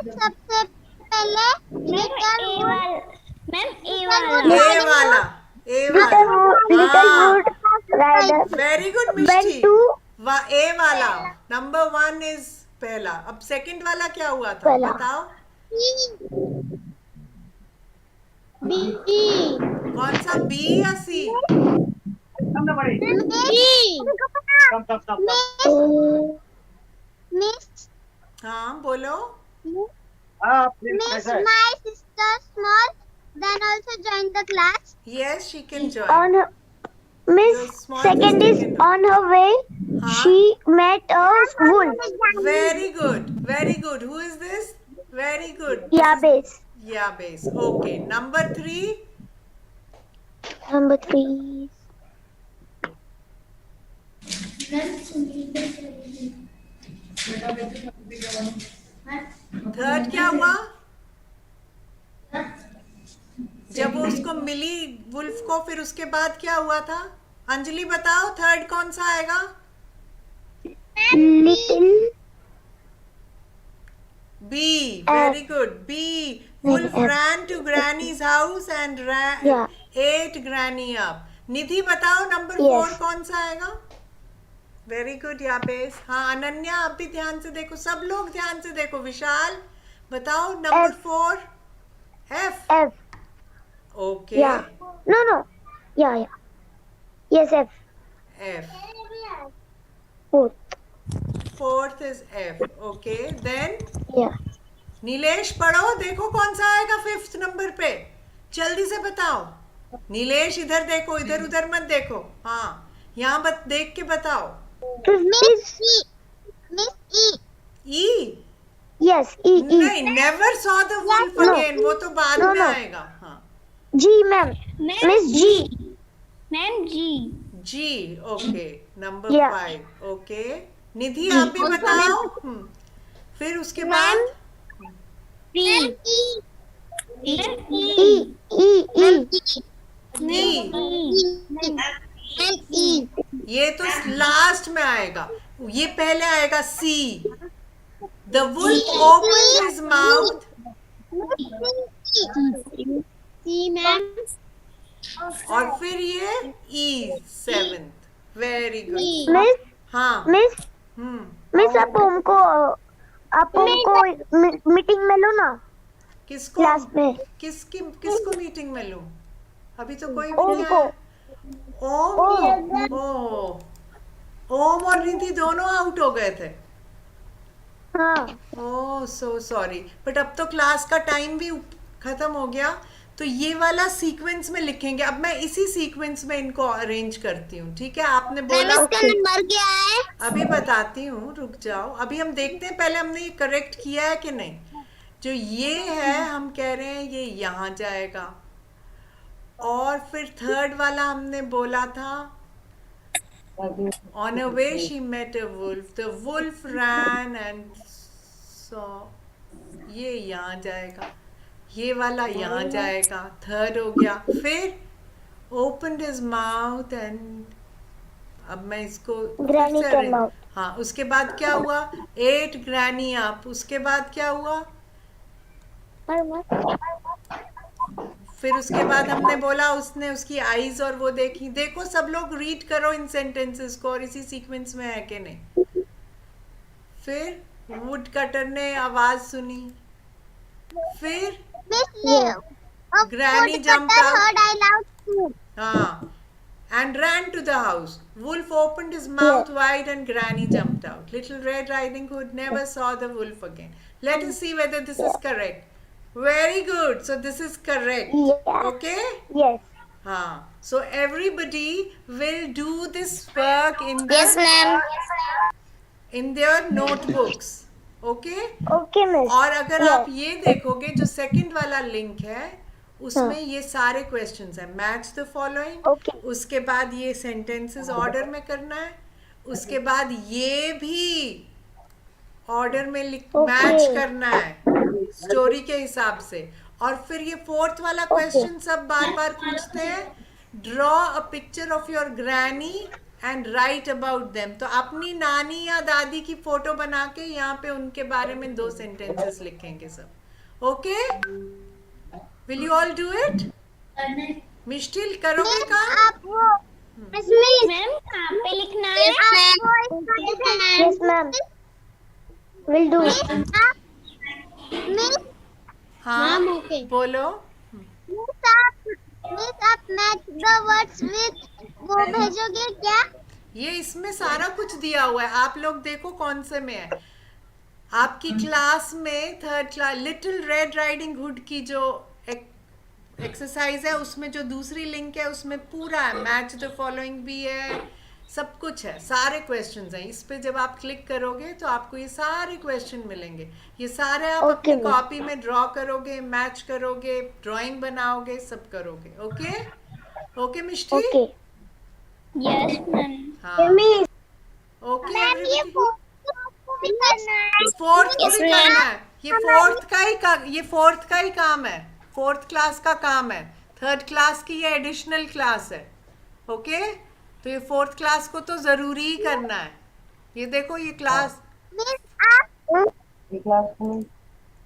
सबसे पहले ए वाला. वेरी गुड मिष्टी. ए वाला नंबर 1 इज पहला. अब सेकंड वाला क्या हुआ था बताओ? कौन सा? बी या सी? हाँ बोलो. Miss, my sister small, then also join the class. Yes, she can join. Miss, second is on her way. She met a wolf. Very good. Very good. Who is this? Very good. Yabes. Yabes. Okay. Number 3. Number 3. Third क्या हुआ? जब वो उसको मिली wolf को, फिर उसके बाद क्या हुआ था? अंजलि बताओ, थर्ड कौन सा आएगा? Little. B. Very good. B. Wolf ran to Granny's house and ate Granny up. निधि बताओ, नंबर 4 कौन सा आएगा? वेरी गुड याबेस. हाँ अनन्या, आप भी ध्यान से देखो. सब लोग ध्यान से देखो. विशाल बताओ, number 4. F. Okay. Yeah. No. Yeah. Yes, F. Fourth is F. Okay. Then. Yeah. Nilesh पढ़ो, देखो कौन सा आएगा 5th नंबर पे. जल्दी से बताओ. नीलेश इधर देखो, इधर उधर मत देखो. हाँ यहाँ देख के बताओ. Miss E. E. Yes, E. नहीं, never saw the wolf again. वो तो बाद में आएगा. हाँ. G, ma'am. Miss G. Ma'am, G. G. Okay. Number 5. Okay. निधि आप भी बताओ. फिर उसके बाद P. ये तो लास्ट में आएगा. ये पहले आएगा C. The wolf opened his mouth. C ma'am. और फिर ये E 7th. Very good. Miss हाँ. मिस मिस आप हमको मीटिंग में लो ना किसको? क्लास में. किसको मीटिंग में लूं? अभी तो कोई भी ओम नहीं को. आया. ओम ओम और रिद्धि दोनों आउट हो गए थे. हाँ. ओह सो सॉरी. बट अब तो क्लास का टाइम भी खत्म हो गया, तो ये वाला सीक्वेंस में लिखेंगे. अब मैं इसी सीक्वेंस में इनको अरेंज करती हूँ. ठीक है, आपने बोला. इसका नंबर क्या है? अभी बताती हूँ, रुक जाओ. अभी हम देखते हैं पहले हमने ये करेक्ट किया है कि नहीं. जो ये है हम कह रहे हैं ये यहाँ जाएगा. और फिर थर्ड वाला हमने बोला था on a way she met a wolf. The wolf ran and saw. ये यहाँ जाएगा. ये वाला यहाँ जाएगा. थर्ड हो गया. फिर opened his mouth and अब मैं इसको Granny फिर से came out. हाँ, उसके बाद क्या हुआ? Ate granny up. उसके बाद क्या हुआ? फिर उसके बाद हमने बोला उसने उसकी आईज और वो देखी. देखो सब लोग रीड करो इन सेंटेंसेस को और इसी सीक्वेंस में है कि नहीं. फिर वुड कटर ने आवाज सुनी. फिर ग्रैनी जंप्ड आउट. हाँ. And ran to the house. Wolf opened his mouth wide and Granny jumped out. Little Red Riding Hood never saw the wolf again. Let us see whether this is correct. Very good. So this is correct. Yeah. Okay? Yes. So everybody will do this work in the, Yes, ma'am. in their notebooks. Okay? Okay, miss. और अगर आप ये देखोगे जो second वाला link है उसमें ये सारे क्वेश्चंस हैं. Match the following. उसके बाद ये सेंटेंसेस ऑर्डर में करना है. उसके बाद ये भी ऑर्डर में मैच करना है स्टोरी के हिसाब से. और फिर ये फोर्थ वाला क्वेश्चन सब बार बार पूछते हैं. Draw a picture of your granny and right about them. तो अपनी नानी या दादी की फोटो बना के यहाँ पे उनके बारे में 2 सेंटेंसेस लिखेंगे सब. Okay? Will you all do it? मिष्टिल करोगे काम? आप वो मैम कहाँ पे लिखना है? Yes, ma'am. Will do. Miss हाँ. okay. बोलो. मिस आप मैच द वर्ड्स विद वो भेजोगे क्या? ये इसमें सारा कुछ दिया हुआ है. आप लोग देखो कौन से में है. आपकी क्लास में third class little red riding hood की जो एक्सरसाइज है उसमें जो दूसरी लिंक है उसमें पूरा है. मैच द फॉलोइंग भी है, सब कुछ है, सारे क्वेश्चंस हैं. इस पे जब आप क्लिक करोगे तो आपको ये सारे क्वेश्चन मिलेंगे. ये सारे आप अपनी कॉपी में ड्रॉ करोगे, मैच करोगे, ड्राइंग बनाओगे, सब करोगे. Okay? Okay Mishti? Yes ma'am. हाँ. ओके. फोर्थ को भी करना है. ये फोर्थ का ही काम है. फोर्थ क्लास का काम है. थर्ड क्लास की ये एडिशनल क्लास है. ओके? तो ये फोर्थ क्लास को तो जरूरी ही करना है. ये देखो ये क्लास.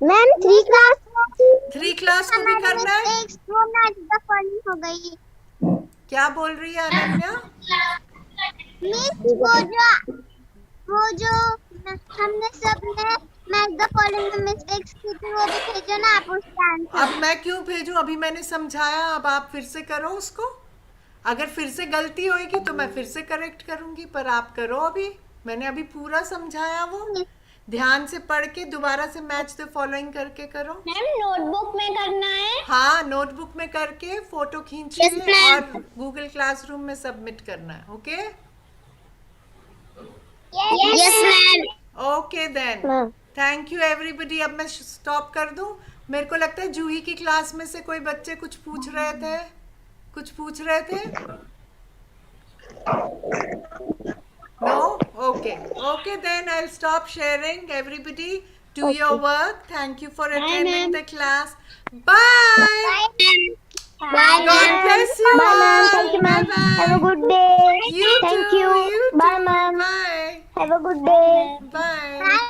मैम 3 क्लास को भी करना है. हो गई. क्या बोल रही है अनन्या? मिस वो जो हमने सबने मैच द फॉलोइंग में मिस्टेक्स की थी वो भी भेजो ना आप उसका आंसर. अब मैं क्यों भेजूं? अभी मैंने समझाया. अब आप फिर से करो उसको. अगर फिर से गलती होगी तो मैं फिर से करेक्ट करूंगी, पर आप करो. अभी मैंने अभी पूरा समझाया. वो ध्यान से पढ़ के दोबारा से मैच द फॉलोइंग करके करो. मैम नोटबुक में करना है. हाँ, नोटबुक में करके फोटो खींचिए और गूगल क्लासरूम में सबमिट करना है. Okay? Yes ma'am. Okay then. Thank you everybody. अब मैं स्टॉप कर दूं? मेरे को लगता है जूही की क्लास में से कोई बच्चे कुछ पूछ रहे थे. No? Okay then I'll stop sharing. Everybody do your work. Thank you for attending the class. Bye. Bye. God bless you. Bye, ma'am. Thank you, ma'am. Bye-bye. Have a good day. You Thank too. you. You Bye, too. ma'am. Bye. Have a good day. Bye. Bye.